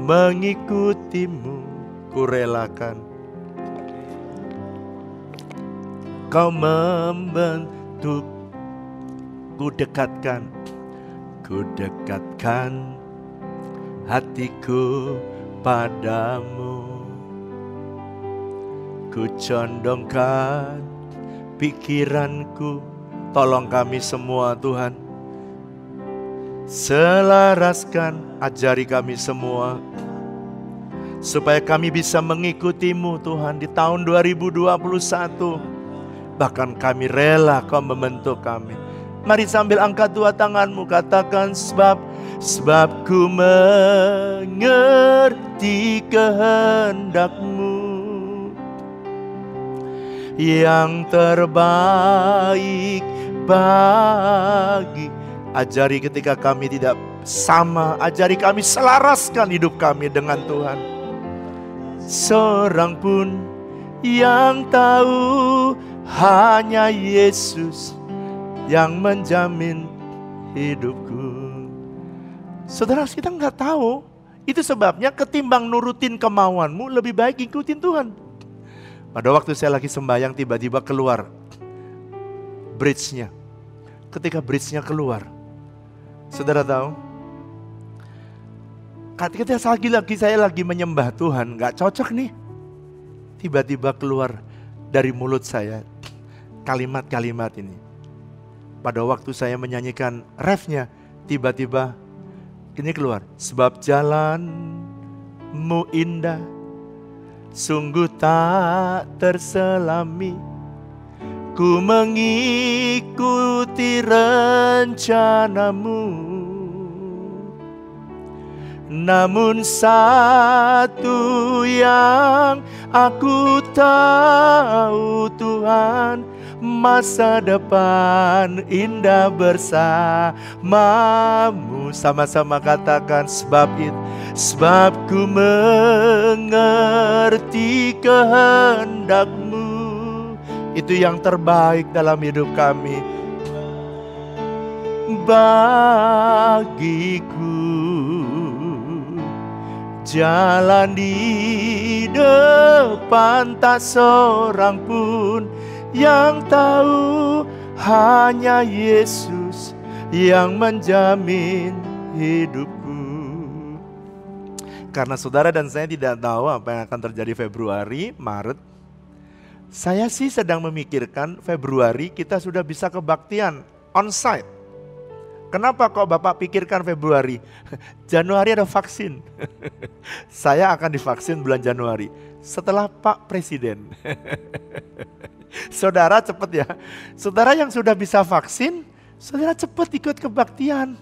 S1: mengikutimu, ku relakan Kau membentuk, ku dekatkan hatiku padamu, ku condongkan pikiranku. Tolong kami semua Tuhan, selaraskan, ajari kami semua supaya kami bisa mengikutimu Tuhan di tahun 2021. Bahkan kami rela Kau membentuk kami. Mari sambil angkat dua tanganmu, katakan sebab ku mengerti kehendak-Mu yang terbaik bagi. Ajari ketika kami tidak sama, ajari kami selaraskan hidup kami dengan Tuhan. Seorang pun yang tahu hanya Yesus yang menjamin hidupku. Saudara, kita nggak tahu. Itu sebabnya ketimbang nurutin kemauanmu, lebih baik ikutin Tuhan. Pada waktu saya lagi sembahyang, tiba-tiba keluar bridge-nya. Ketika bridge-nya keluar, saudara tahu, ketika saya lagi menyembah Tuhan, nggak cocok nih. Tiba-tiba keluar dari mulut saya kalimat-kalimat ini. Pada waktu saya menyanyikan refnya, tiba-tiba Ini keluar. Sebab jalanmu indah, sungguh tak terselami. Ku mengikuti rencanamu. Namun satu yang aku tahu Tuhan, masa depan indah bersamamu. Sama-sama katakan sebab ku mengerti kehendak-Mu. Itu yang terbaik dalam hidup kami. Bagiku jalan di depan, tak seorang pun yang tahu, hanya Yesus yang menjamin hidupku. Karena saudara dan saya tidak tahu apa yang akan terjadi Februari, Maret. Saya sih sedang memikirkan Februari kita sudah bisa kebaktian onsite. Kenapa kok Bapak pikirkan Februari? Januari ada vaksin. Saya akan divaksin bulan Januari setelah Pak Presiden. Saudara cepat ya. Saudara yang sudah bisa vaksin, saudara cepat ikut kebaktian.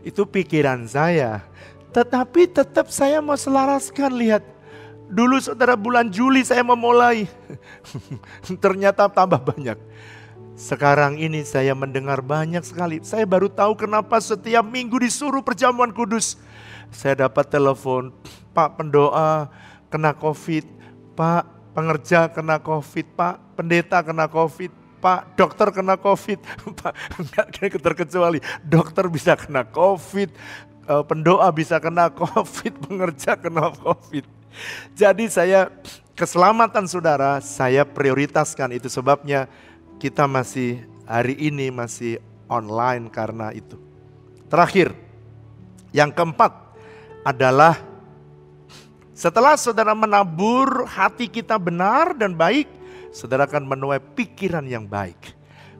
S1: Itu pikiran saya. Tetapi tetap saya mau selaraskan, lihat. Dulu saudara bulan Juli saya memulai. Ternyata tambah banyak. Sekarang ini saya mendengar banyak sekali. Saya baru tahu kenapa setiap minggu disuruh perjamuan kudus. Saya dapat telepon, Pak pendoa kena COVID, Pak pengerja kena COVID, Pak pendeta kena COVID, Pak dokter kena COVID. Pak enggak terkecuali, dokter bisa kena COVID, pendoa bisa kena COVID, pengerja kena COVID. Jadi saya, keselamatan saudara, saya prioritaskan. Itu sebabnya kita masih hari ini masih online karena itu. Terakhir, yang keempat adalah setelah saudara menabur hati kita benar dan baik, saudara akan menuai pikiran yang baik.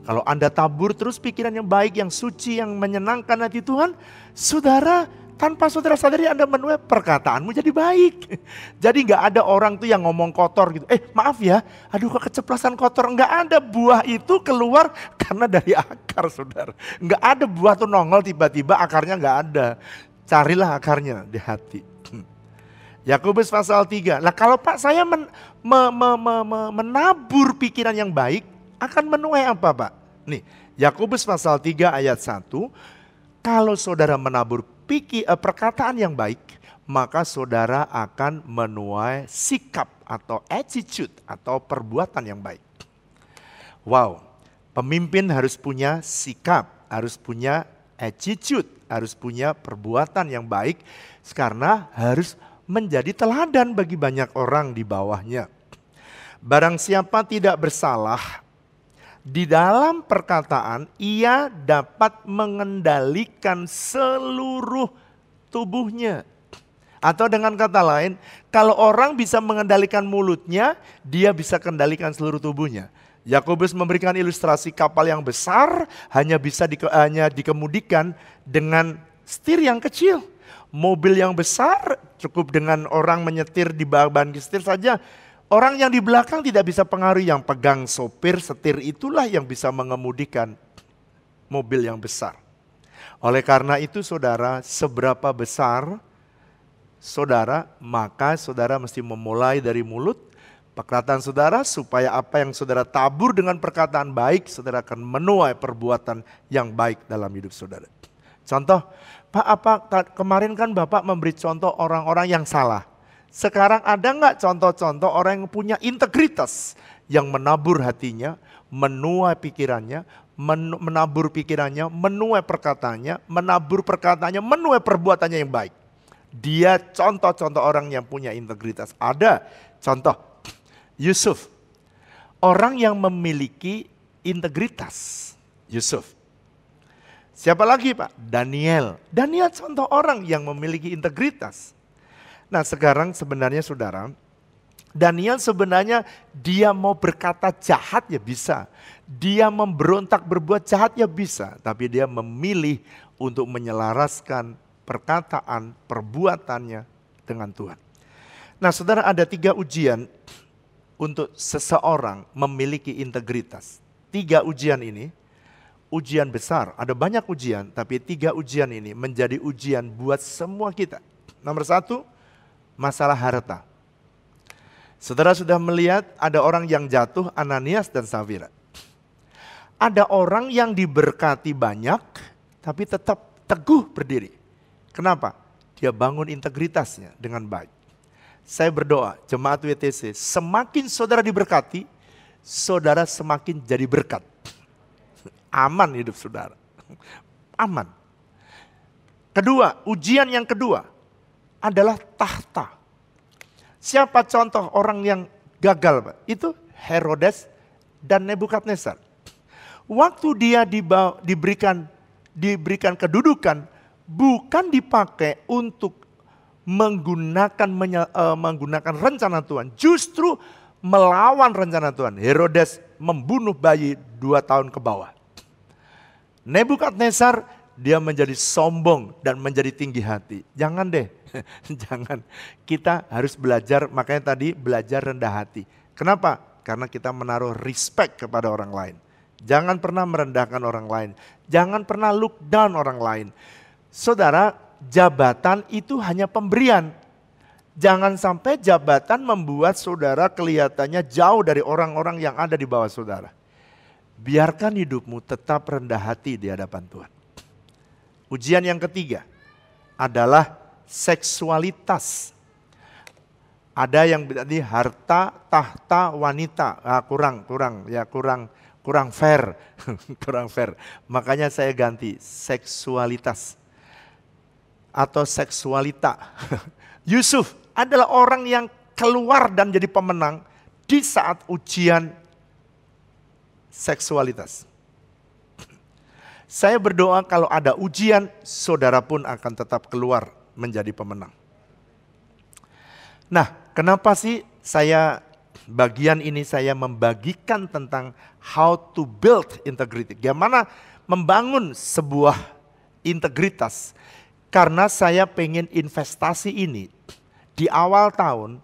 S1: Kalau Anda tabur terus pikiran yang baik, yang suci, yang menyenangkan hati Tuhan, saudara tanpa saudara sadari Anda menuai perkataanmu jadi baik. Jadi gak ada orang tuh yang ngomong kotor gitu. Maaf ya, aduh kok keceplosan kotor. Gak ada, buah itu keluar karena dari akar saudara. Gak ada buah tuh nongol tiba-tiba akarnya gak ada. Carilah akarnya di hati. Yakobus pasal 3. Nah kalau Pak saya menabur pikiran yang baik, akan menuai apa Pak? Nih, Yakobus pasal 3 ayat 1. Kalau saudara menabur perkataan yang baik, maka saudara akan menuai sikap atau attitude atau perbuatan yang baik. Wow, pemimpin harus punya sikap, harus punya attitude, harus punya perbuatan yang baik, karena harus menjadi teladan bagi banyak orang di bawahnya. Barang siapa tidak bersalah di dalam perkataan, ia dapat mengendalikan seluruh tubuhnya. Atau dengan kata lain, kalau orang bisa mengendalikan mulutnya, dia bisa kendalikan seluruh tubuhnya. Yakobus memberikan ilustrasi kapal yang besar hanya bisa dikemudikan dengan setir yang kecil. Mobil yang besar cukup dengan orang menyetir di ban setir saja. Orang yang di belakang tidak bisa pengaruh, yang pegang sopir setir itulah yang bisa mengemudikan mobil yang besar. Oleh karena itu saudara, seberapa besar saudara, maka saudara mesti memulai dari mulut, perkataan saudara, supaya apa yang saudara tabur dengan perkataan baik, saudara akan menuai perbuatan yang baik dalam hidup saudara. Contoh, Pak kemarin kan Bapak memberi contoh orang-orang yang salah. Sekarang ada nggak contoh-contoh orang yang punya integritas, yang menabur hatinya, menuai pikirannya, menabur pikirannya, menuai perkataannya, menabur perkataannya, menuai perbuatannya yang baik. Dia contoh-contoh orang yang punya integritas. Ada contoh, Yusuf, orang yang memiliki integritas. Yusuf. Siapa lagi Pak? Daniel. Daniel contoh orang yang memiliki integritas. Nah sekarang sebenarnya saudara, Daniel sebenarnya dia mau berkata jahat ya bisa. Dia memberontak berbuat jahat ya bisa. Tapi dia memilih untuk menyelaraskan perkataan, perbuatannya dengan Tuhan. Nah saudara, ada 3 ujian untuk seseorang memiliki integritas. 3 ujian ini, ujian besar, ada banyak ujian, tapi 3 ujian ini menjadi ujian buat semua kita. Nomor 1, masalah harta. Saudara sudah melihat ada orang yang jatuh, Ananias dan Safira. Ada orang yang diberkati banyak, tapi tetap teguh berdiri. Kenapa? Dia bangun integritasnya dengan baik. Saya berdoa, jemaat WTC, semakin saudara diberkati, saudara semakin jadi berkat. Aman hidup saudara. Aman. Kedua, ujian yang kedua adalah tahta. Siapa contoh orang yang gagal, Pak? Itu Herodes dan Nebukadnezar. Waktu dia diberikan kedudukan, bukan dipakai untuk menggunakan rencana Tuhan. Justru melawan rencana Tuhan. Herodes membunuh bayi 2 tahun ke bawah. Nebukadnezar, dia menjadi sombong dan menjadi tinggi hati. Jangan deh, jangan. Kita harus belajar, makanya tadi belajar rendah hati. Kenapa? Karena kita menaruh respect kepada orang lain. Jangan pernah merendahkan orang lain. Jangan pernah look down orang lain. Saudara, jabatan itu hanya pemberian. Jangan sampai jabatan membuat saudara kelihatannya jauh dari orang-orang yang ada di bawah saudara. Biarkan hidupmu tetap rendah hati di hadapan Tuhan. Ujian yang ketiga adalah seksualitas. Ada yang tadi harta, tahta, wanita. Kurang fair. Kurang fair. Makanya saya ganti seksualitas atau seksualita. Yusuf adalah orang yang keluar dan jadi pemenang di saat ujian seksualitas. Saya berdoa kalau ada ujian, saudara pun akan tetap keluar menjadi pemenang. Nah, kenapa sih bagian ini saya membagikan tentang how to build integrity. Bagaimana membangun sebuah integritas. Karena saya pengen investasi ini di awal tahun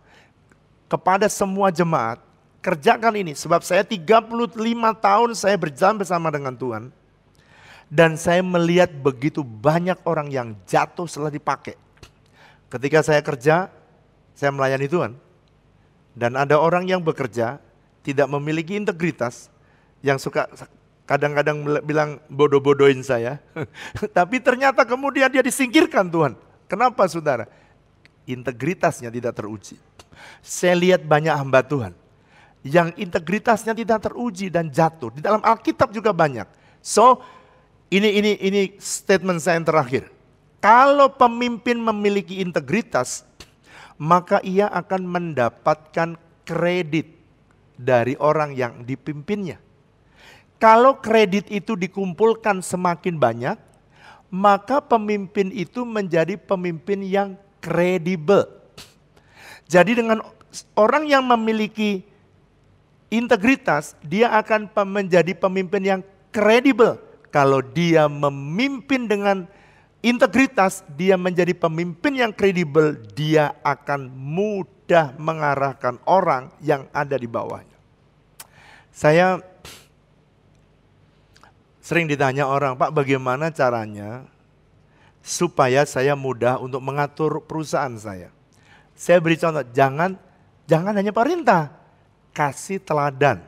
S1: kepada semua jemaat. Kerjakan ini sebab saya 35 tahun saya berjalan bersama dengan Tuhan. Dan saya melihat begitu banyak orang yang jatuh setelah dipakai. Ketika saya kerja, saya melayani Tuhan. Dan ada orang yang bekerja, tidak memiliki integritas, yang suka kadang-kadang bilang bodoh-bodohin saya. Tapi ternyata kemudian dia disingkirkan Tuhan. Kenapa saudara? Integritasnya tidak teruji. Saya lihat banyak hamba Tuhan yang integritasnya tidak teruji dan jatuh. Di dalam Alkitab juga banyak. So, ini statement saya yang terakhir. Kalau pemimpin memiliki integritas, maka ia akan mendapatkan kredit dari orang yang dipimpinnya. Kalau kredit itu dikumpulkan semakin banyak, maka pemimpin itu menjadi pemimpin yang kredibel. Jadi dengan orang yang memiliki integritas, dia akan menjadi pemimpin yang kredibel. Kalau dia memimpin dengan integritas, dia menjadi pemimpin yang kredibel, dia akan mudah mengarahkan orang yang ada di bawahnya. Saya sering ditanya orang, Pak bagaimana caranya supaya saya mudah untuk mengatur perusahaan saya. Saya beri contoh, jangan hanya perintah, kasih teladan,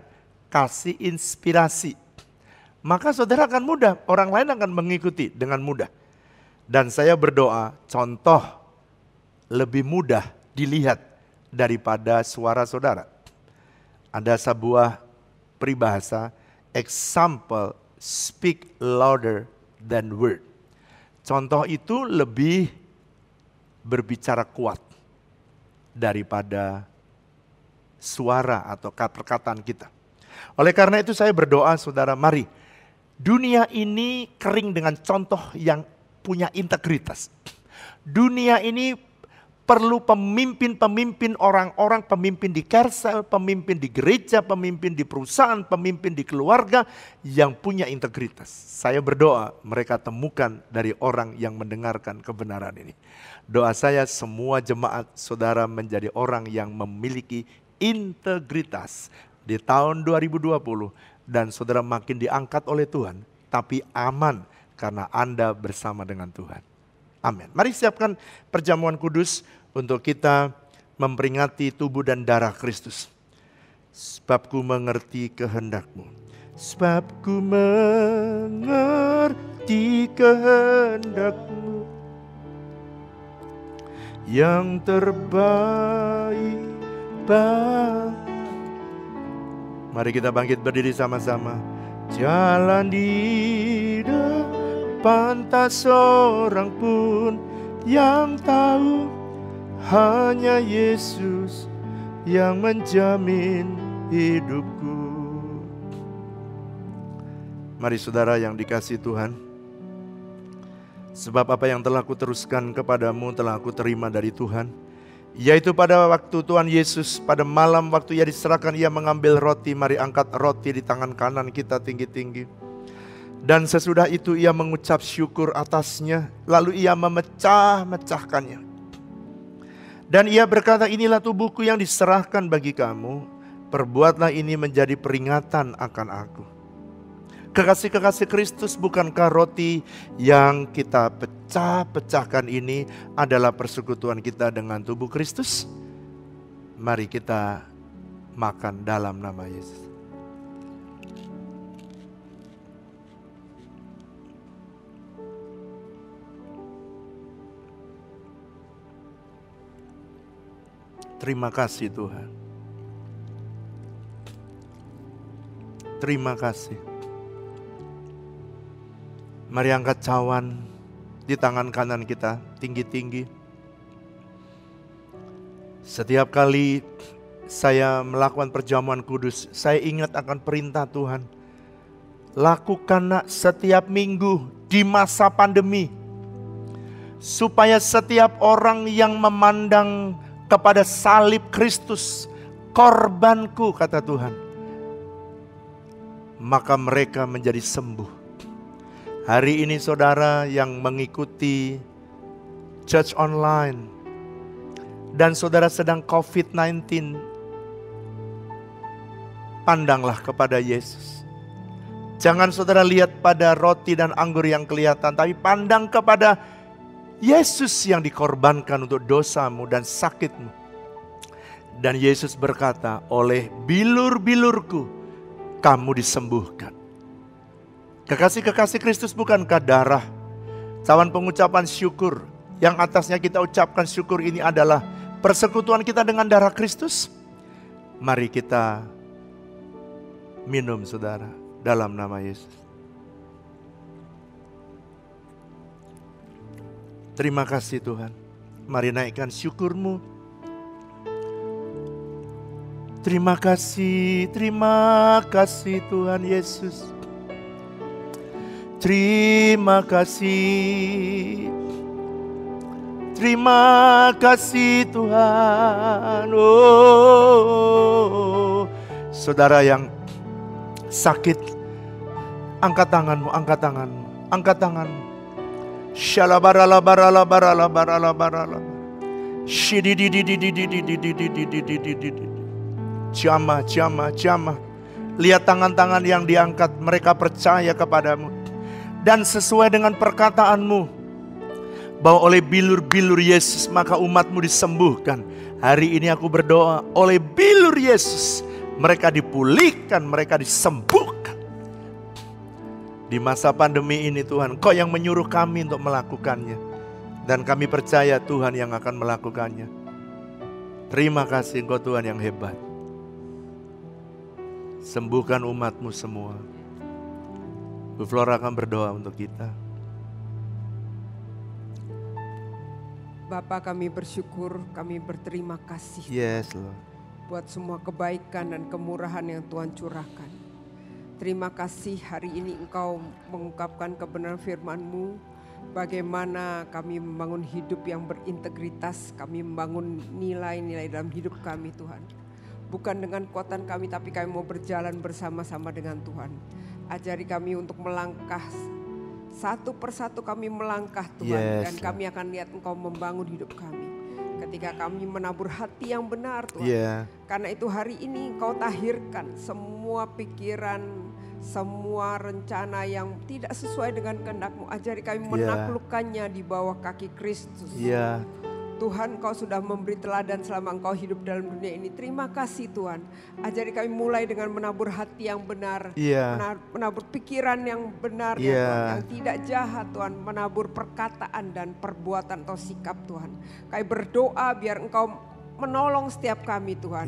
S1: kasih inspirasi. Maka saudara akan mudah, orang lain akan mengikuti dengan mudah. Dan saya berdoa, contoh lebih mudah dilihat daripada suara saudara. Ada sebuah peribahasa, example speak louder than word. Contoh itu lebih berbicara kuat daripada suara atau perkataan kita. Oleh karena itu saya berdoa saudara, mari dunia ini kering dengan contoh yang punya integritas. Dunia ini perlu pemimpin-pemimpin orang-orang, pemimpin di Kersel, pemimpin di gereja, pemimpin di perusahaan, pemimpin di keluarga yang punya integritas. Saya berdoa mereka temukan dari orang yang mendengarkan kebenaran ini. Doa saya semua jemaat saudara menjadi orang yang memiliki integritas di tahun 2020 dan saudara makin diangkat oleh Tuhan, tapi aman karena Anda bersama dengan Tuhan. Amin. Mari siapkan perjamuan kudus untuk kita memperingati tubuh dan darah Kristus. Sebab ku mengerti kehendak-Mu. Sebab ku mengerti kehendak-Mu. Yang terbaik Mari kita bangkit berdiri sama-sama. Jalan di depan tak seorang pun yang tahu, hanya Yesus yang menjamin hidupku. Mari saudara yang dikasihi Tuhan, sebab apa yang telah kuteruskan kepadamu telah aku terima dari Tuhan, yaitu pada waktu Tuhan Yesus pada malam waktu Ia diserahkan, Ia mengambil roti. Mari angkat roti di tangan kanan kita tinggi-tinggi. Dan sesudah itu Ia mengucap syukur atasnya, lalu Ia memecah-mecahkannya. Dan Ia berkata, inilah tubuhku yang diserahkan bagi kamu, perbuatlah ini menjadi peringatan akan aku. Kekasih-kekasih Kristus, bukankah roti yang kita pecah-pecahkan ini adalah persekutuan kita dengan tubuh Kristus? Mari kita makan dalam nama Yesus. Terima kasih Tuhan. Terima kasih. Mari angkat cawan di tangan kanan kita tinggi-tinggi. Setiap kali saya melakukan perjamuan kudus, saya ingat akan perintah Tuhan. Lakukanlah setiap minggu di masa pandemi, supaya setiap orang yang memandang kepada salib Kristus, korbanku kata Tuhan, maka mereka menjadi sembuh. Hari ini saudara yang mengikuti church online dan saudara sedang COVID-19, pandanglah kepada Yesus. Jangan saudara lihat pada roti dan anggur yang kelihatan, tapi pandang kepada Yesus yang dikorbankan untuk dosamu dan sakitmu. Dan Yesus berkata, oleh bilur-bilurku kamu disembuhkan. Kekasih-kekasih Kristus, bukankah darah, cawan pengucapan syukur yang atasnya kita ucapkan syukur ini adalah persekutuan kita dengan darah Kristus? Mari kita minum saudara dalam nama Yesus. Terima kasih Tuhan. Mari naikkan syukurmu. Terima kasih Tuhan Yesus. Terima kasih Tuhan. Oh, saudara yang sakit, angkat tanganmu. Shalabarala barala barala barala barala. Jama. Lihat tangan-tangan yang diangkat, mereka percaya kepadamu. Dan sesuai dengan perkataanmu, bahwa oleh bilur-bilur Yesus maka umatmu disembuhkan. Hari ini aku berdoa, oleh bilur Yesus mereka dipulihkan, mereka disembuhkan. Di masa pandemi ini Tuhan, Kau yang menyuruh kami untuk melakukannya. Dan kami percaya Tuhan yang akan melakukannya. Terima kasih Engkau Tuhan yang hebat. Sembuhkan umatmu semua. Bu Flora akan berdoa untuk kita.
S2: Bapa, kami bersyukur, kami berterima kasih.
S1: Yes, Lord.
S2: Buat semua kebaikan dan kemurahan yang Tuhan curahkan. Terima kasih hari ini Engkau mengungkapkan kebenaran firman-Mu Bagaimana kami membangun hidup yang berintegritas, kami membangun nilai-nilai dalam hidup kami Tuhan. Bukan dengan kekuatan kami, tapi kami mau berjalan bersama-sama dengan Tuhan. Ajari kami untuk melangkah, satu persatu kami melangkah Tuhan. Dan kami akan lihat Engkau membangun hidup kami. Ketika kami menabur hati yang benar Tuhan. Karena itu hari ini Engkau tahirkan semua pikiran, semua rencana yang tidak sesuai dengan kehendak-Mu. Ajari kami menaklukkannya di bawah kaki Kristus. Tuhan, Engkau sudah memberi teladan selama Engkau hidup dalam dunia ini. Terima kasih Tuhan. Ajari kami mulai dengan menabur hati yang benar. Menabur pikiran yang benar ya Tuhan, yang tidak jahat Tuhan. Menabur perkataan dan perbuatan atau sikap Tuhan. Kami berdoa biar Engkau menolong setiap kami Tuhan.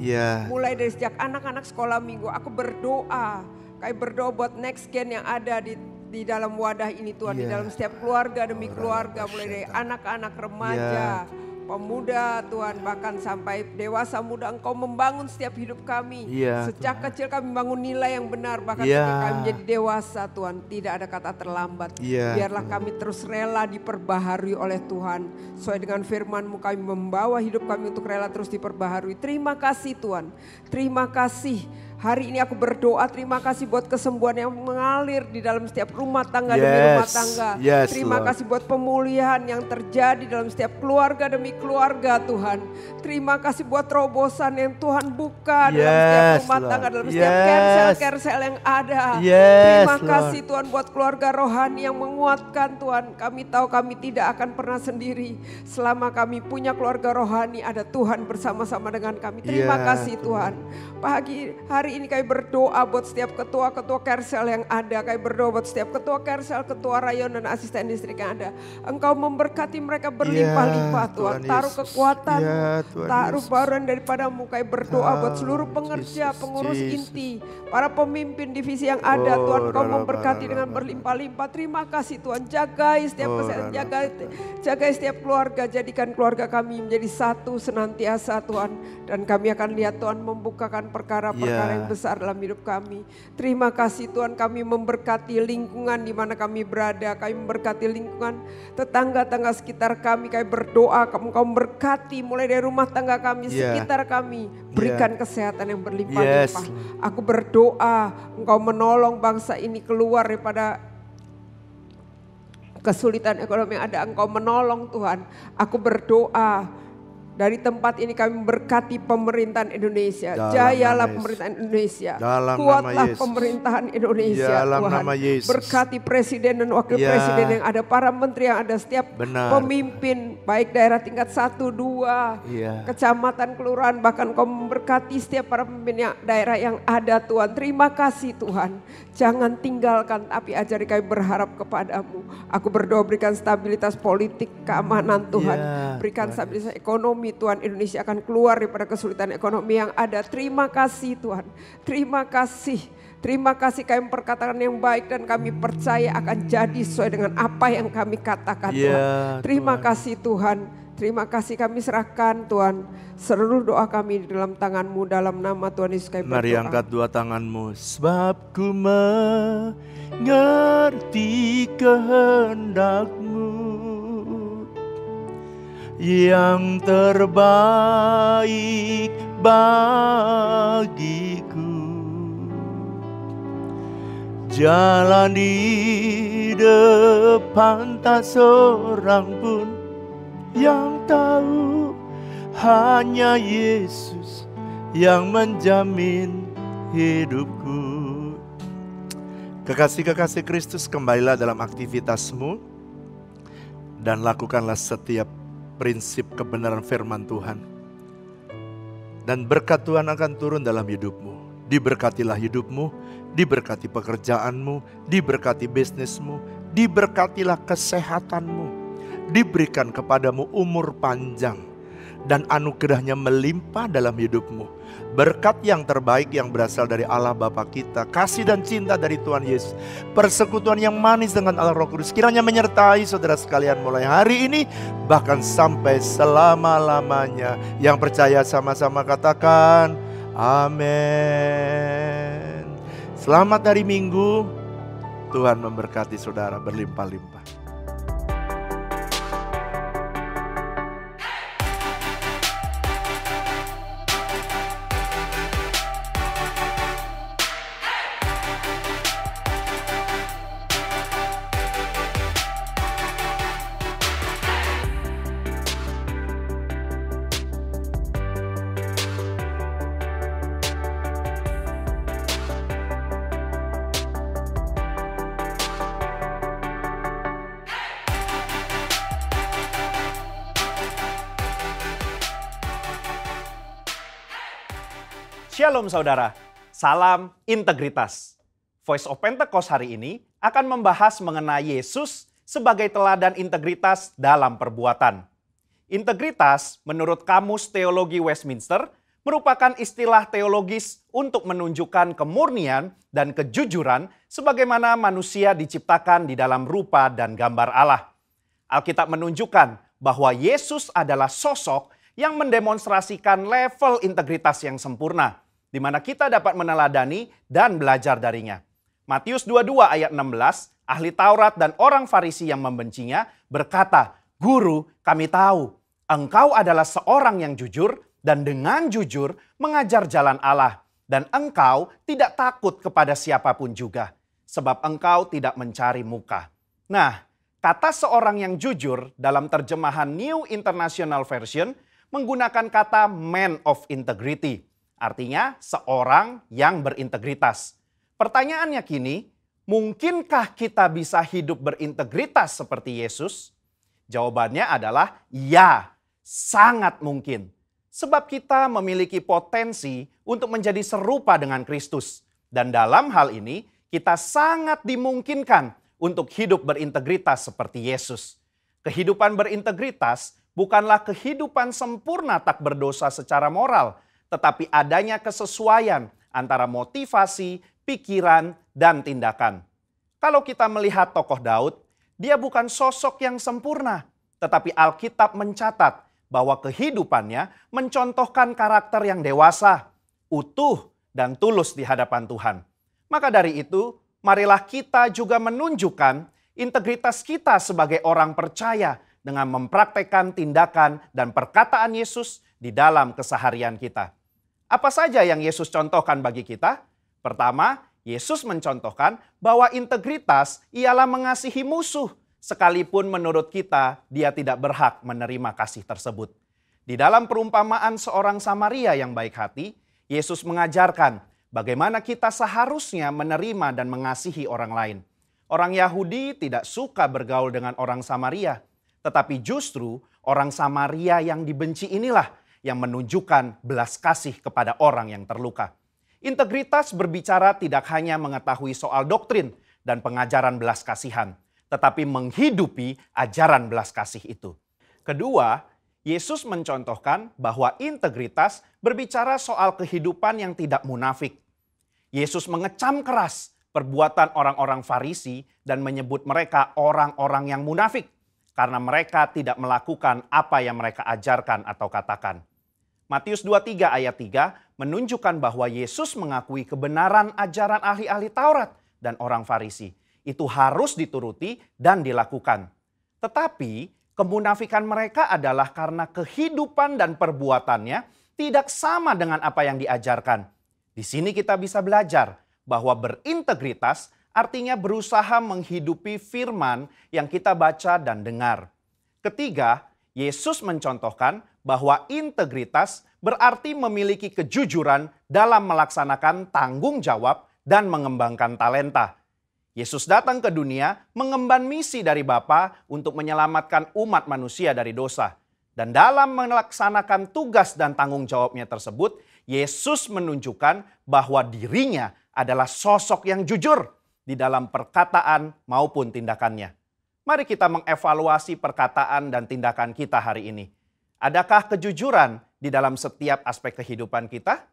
S2: Mulai dari sejak anak-anak sekolah minggu, aku berdoa. Kami berdoa buat next gen yang ada di dalam wadah ini Tuhan. Di dalam setiap keluarga demi keluarga. Mulai dari anak-anak, remaja, pemuda Tuhan, bahkan sampai dewasa muda. Engkau membangun setiap hidup kami. Sejak kecil kami membangun nilai yang benar. Bahkan ketika kami menjadi dewasa Tuhan, tidak ada kata terlambat. Biarlah kami terus rela diperbaharui oleh Tuhan. Sesuai dengan firman-Mu kami membawa hidup kami untuk rela terus diperbaharui. Terima kasih Tuhan. Terima kasih. Hari ini aku berdoa, terima kasih buat kesembuhan yang mengalir di dalam setiap rumah tangga demi rumah tangga. Terima kasih buat pemulihan yang terjadi dalam setiap keluarga demi keluarga Tuhan. Terima kasih buat terobosan yang Tuhan buka dalam setiap rumah tangga, dalam setiap carousel yang ada. Terima kasih Tuhan buat keluarga rohani yang menguatkan Tuhan. Kami tahu kami tidak akan pernah sendiri. Selama kami punya keluarga rohani, ada Tuhan bersama-sama dengan kami. Terima kasih Tuhan. Pagi hari ini kami berdoa buat setiap ketua-ketua Kersel yang ada. Kami berdoa buat setiap ketua Kersel, ketua rayon dan asisten distrik yang ada. Engkau memberkati mereka berlimpah-limpah Tuhan. Taruh kekuatan, taruh baruan daripada-Mu. Kami berdoa buat seluruh pengerja, pengurus inti, para pemimpin divisi yang ada Tuhan. Engkau memberkati dengan berlimpah-limpah. Terima kasih Tuhan. Jagai setiap kesehatan, jagai setiap keluarga. Jadikan keluarga kami menjadi satu senantiasa Tuhan. Dan kami akan lihat Tuhan membukakan perkara-perkara yang besar dalam hidup kami. Terima kasih Tuhan, kami memberkati lingkungan di mana kami berada. Kami memberkati lingkungan tetangga-tangga sekitar kami. Kami berdoa Engkau memberkati mulai dari rumah tangga kami, sekitar kami. Berikan kesehatan yang berlimpah-limpah. Aku berdoa Engkau menolong bangsa ini keluar daripada kesulitan ekonomi yang ada. Engkau menolong Tuhan. Aku berdoa dari tempat ini kami memberkati pemerintahan Indonesia. Jayalah pemerintahan Indonesia. Kuatlah pemerintahan Indonesia Tuhan. Berkati presiden dan wakil presiden yang ada. Para menteri yang ada. Setiap pemimpin baik daerah tingkat 1, 2, kecamatan, kelurahan. Bahkan Kau memberkati setiap para pemimpin daerah yang ada Tuhan. Terima kasih Tuhan. Jangan tinggalkan, tapi ajari kami berharap kepada-Mu. Aku berdoa berikan stabilitas politik, keamanan Tuhan. Berikan stabilitas ekonomi Tuhan. Indonesia akan keluar daripada kesulitan ekonomi yang ada. Terima kasih Tuhan. Terima kasih. Terima kasih kami perkataan yang baik dan kami percaya akan jadi sesuai dengan apa yang kami katakan Tuhan. Terima kasih Tuhan. Terima kasih kami serahkan Tuhan. Seluruh doa kami di dalam tangan-Mu, dalam nama Tuhan Yesus kami berdoa.
S1: Mari angkat dua tangan-Mu. Sebab ku mengerti kehendak-Mu yang terbaik bagiku. Jalan di depan tak seorang pun yang tahu, hanya Yesus yang menjamin hidupku. Kekasih-kekasih Kristus, kembalilah dalam aktivitasmu dan lakukanlah setiap prinsip kebenaran firman Tuhan. Dan berkat Tuhan akan turun dalam hidupmu. Diberkatilah hidupmu, diberkati pekerjaanmu, diberkati bisnismu, diberkatilah kesehatanmu, diberikan kepadamu umur panjang, dan anugerahnya melimpah dalam hidupmu. Berkat yang terbaik yang berasal dari Allah Bapa kita, kasih dan cinta dari Tuhan Yesus, persekutuan yang manis dengan Allah Roh Kudus, kiranya menyertai saudara sekalian mulai hari ini, bahkan sampai selama-lamanya. Yang percaya sama-sama katakan amin. Selamat hari Minggu, Tuhan memberkati saudara berlimpah-limpah.
S3: Shalom saudara, salam integritas. Voice of Pentecost hari ini akan membahas mengenai Yesus sebagai teladan integritas dalam perbuatan. Integritas menurut Kamus Teologi Westminster merupakan istilah teologis untuk menunjukkan kemurnian dan kejujuran sebagaimana manusia diciptakan di dalam rupa dan gambar Allah. Alkitab menunjukkan bahwa Yesus adalah sosok yang mendemonstrasikan level integritas yang sempurna, di mana kita dapat meneladani dan belajar darinya. Matius 22 ayat 16, ahli Taurat dan orang Farisi yang membencinya berkata, "Guru, kami tahu, engkau adalah seorang yang jujur dan dengan jujur mengajar jalan Allah, dan engkau tidak takut kepada siapapun juga, sebab engkau tidak mencari muka." Nah, kata seorang yang jujur dalam terjemahan New International Version menggunakan kata man of integrity, artinya seorang yang berintegritas. Pertanyaannya kini, mungkinkah kita bisa hidup berintegritas seperti Yesus? Jawabannya adalah ya, sangat mungkin. Sebab kita memiliki potensi untuk menjadi serupa dengan Kristus. Dan dalam hal ini, kita sangat dimungkinkan untuk hidup berintegritas seperti Yesus. Kehidupan berintegritas bukanlah kehidupan sempurna tak berdosa secara moral, tetapi adanya kesesuaian antara motivasi, pikiran, dan tindakan. Kalau kita melihat tokoh Daud, dia bukan sosok yang sempurna, tetapi Alkitab mencatat bahwa kehidupannya mencontohkan karakter yang dewasa, utuh, dan tulus di hadapan Tuhan. Maka dari itu, marilah kita juga menunjukkan integritas kita sebagai orang percaya dengan mempraktekkan tindakan dan perkataan Yesus di dalam keseharian kita. Apa saja yang Yesus contohkan bagi kita? Pertama, Yesus mencontohkan bahwa integritas ialah mengasihi musuh, sekalipun menurut kita dia tidak berhak menerima kasih tersebut. Di dalam perumpamaan seorang Samaria yang baik hati, Yesus mengajarkan bagaimana kita seharusnya menerima dan mengasihi orang lain. Orang Yahudi tidak suka bergaul dengan orang Samaria, tetapi justru orang Samaria yang dibenci inilah yang menunjukkan belas kasih kepada orang yang terluka. Integritas berbicara tidak hanya mengetahui soal doktrin dan pengajaran belas kasihan, tetapi menghidupi ajaran belas kasih itu. Kedua, Yesus mencontohkan bahwa integritas berbicara soal kehidupan yang tidak munafik. Yesus mengecam keras perbuatan orang-orang Farisi dan menyebut mereka orang-orang yang munafik, karena mereka tidak melakukan apa yang mereka ajarkan atau katakan. Matius 23 ayat 3 menunjukkan bahwa Yesus mengakui kebenaran ajaran ahli-ahli Taurat dan orang Farisi. Itu harus dituruti dan dilakukan. Tetapi kemunafikan mereka adalah karena kehidupan dan perbuatannya tidak sama dengan apa yang diajarkan. Di sini kita bisa belajar bahwa berintegritas artinya berusaha menghidupi firman yang kita baca dan dengar. Ketiga, Yesus mencontohkan bahwa integritas berarti memiliki kejujuran dalam melaksanakan tanggung jawab dan mengembangkan talenta. Yesus datang ke dunia mengemban misi dari Bapa untuk menyelamatkan umat manusia dari dosa. Dan dalam melaksanakan tugas dan tanggung jawabnya tersebut, Yesus menunjukkan bahwa dirinya adalah sosok yang jujur di dalam perkataan maupun tindakannya. Mari kita mengevaluasi perkataan dan tindakan kita hari ini. Adakah kejujuran di dalam setiap aspek kehidupan kita?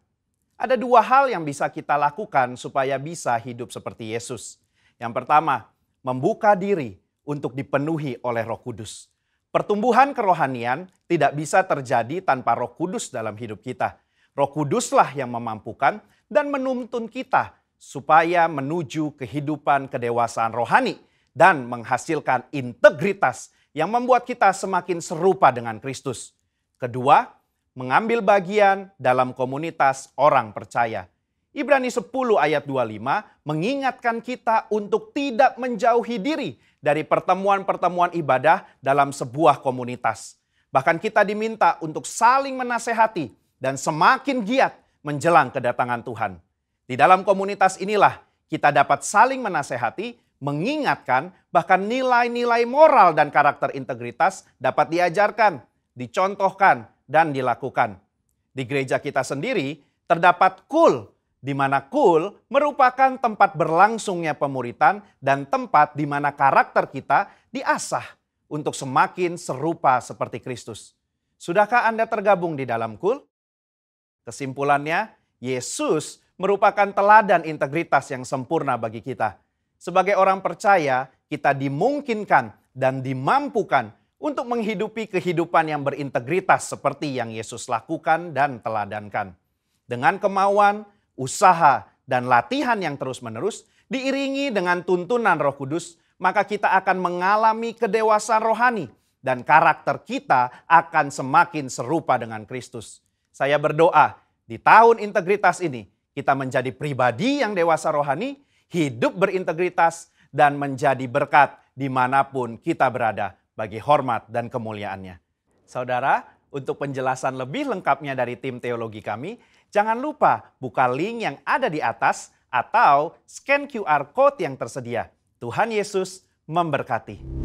S3: Ada dua hal yang bisa kita lakukan supaya bisa hidup seperti Yesus. Yang pertama, membuka diri untuk dipenuhi oleh Roh Kudus. Pertumbuhan kerohanian tidak bisa terjadi tanpa Roh Kudus dalam hidup kita. Roh Kuduslah yang memampukan dan menuntun kita supaya menuju kehidupan kedewasaan rohani dan menghasilkan integritas yang membuat kita semakin serupa dengan Kristus. Kedua, mengambil bagian dalam komunitas orang percaya. Ibrani 10 ayat 25 mengingatkan kita untuk tidak menjauhi diri dari pertemuan-pertemuan ibadah dalam sebuah komunitas. Bahkan kita diminta untuk saling menasehati dan semakin giat menjelang kedatangan Tuhan. Di dalam komunitas inilah kita dapat saling menasehati, mengingatkan, bahkan nilai-nilai moral dan karakter integritas dapat diajarkan, dicontohkan, dan dilakukan. Di gereja kita sendiri, Terdapat kul, di mana kul merupakan tempat berlangsungnya pemuritan dan tempat di mana karakter kita diasah untuk semakin serupa seperti Kristus. Sudahkah Anda tergabung di dalam kul? Kesimpulannya, Yesus merupakan teladan integritas yang sempurna bagi kita. Sebagai orang percaya, kita dimungkinkan dan dimampukan untuk menghidupi kehidupan yang berintegritas seperti yang Yesus lakukan dan teladankan. Dengan kemauan, usaha, dan latihan yang terus-menerus, diiringi dengan tuntunan Roh Kudus, maka kita akan mengalami kedewasaan rohani dan karakter kita akan semakin serupa dengan Kristus. Saya berdoa, di tahun integritas ini, kita menjadi pribadi yang dewasa rohani, hidup berintegritas, dan menjadi berkat dimanapun kita berada bagi hormat dan kemuliaannya. Saudara, untuk penjelasan lebih lengkapnya dari tim teologi kami, jangan lupa buka link yang ada di atas atau scan QR Code yang tersedia. Tuhan Yesus memberkati.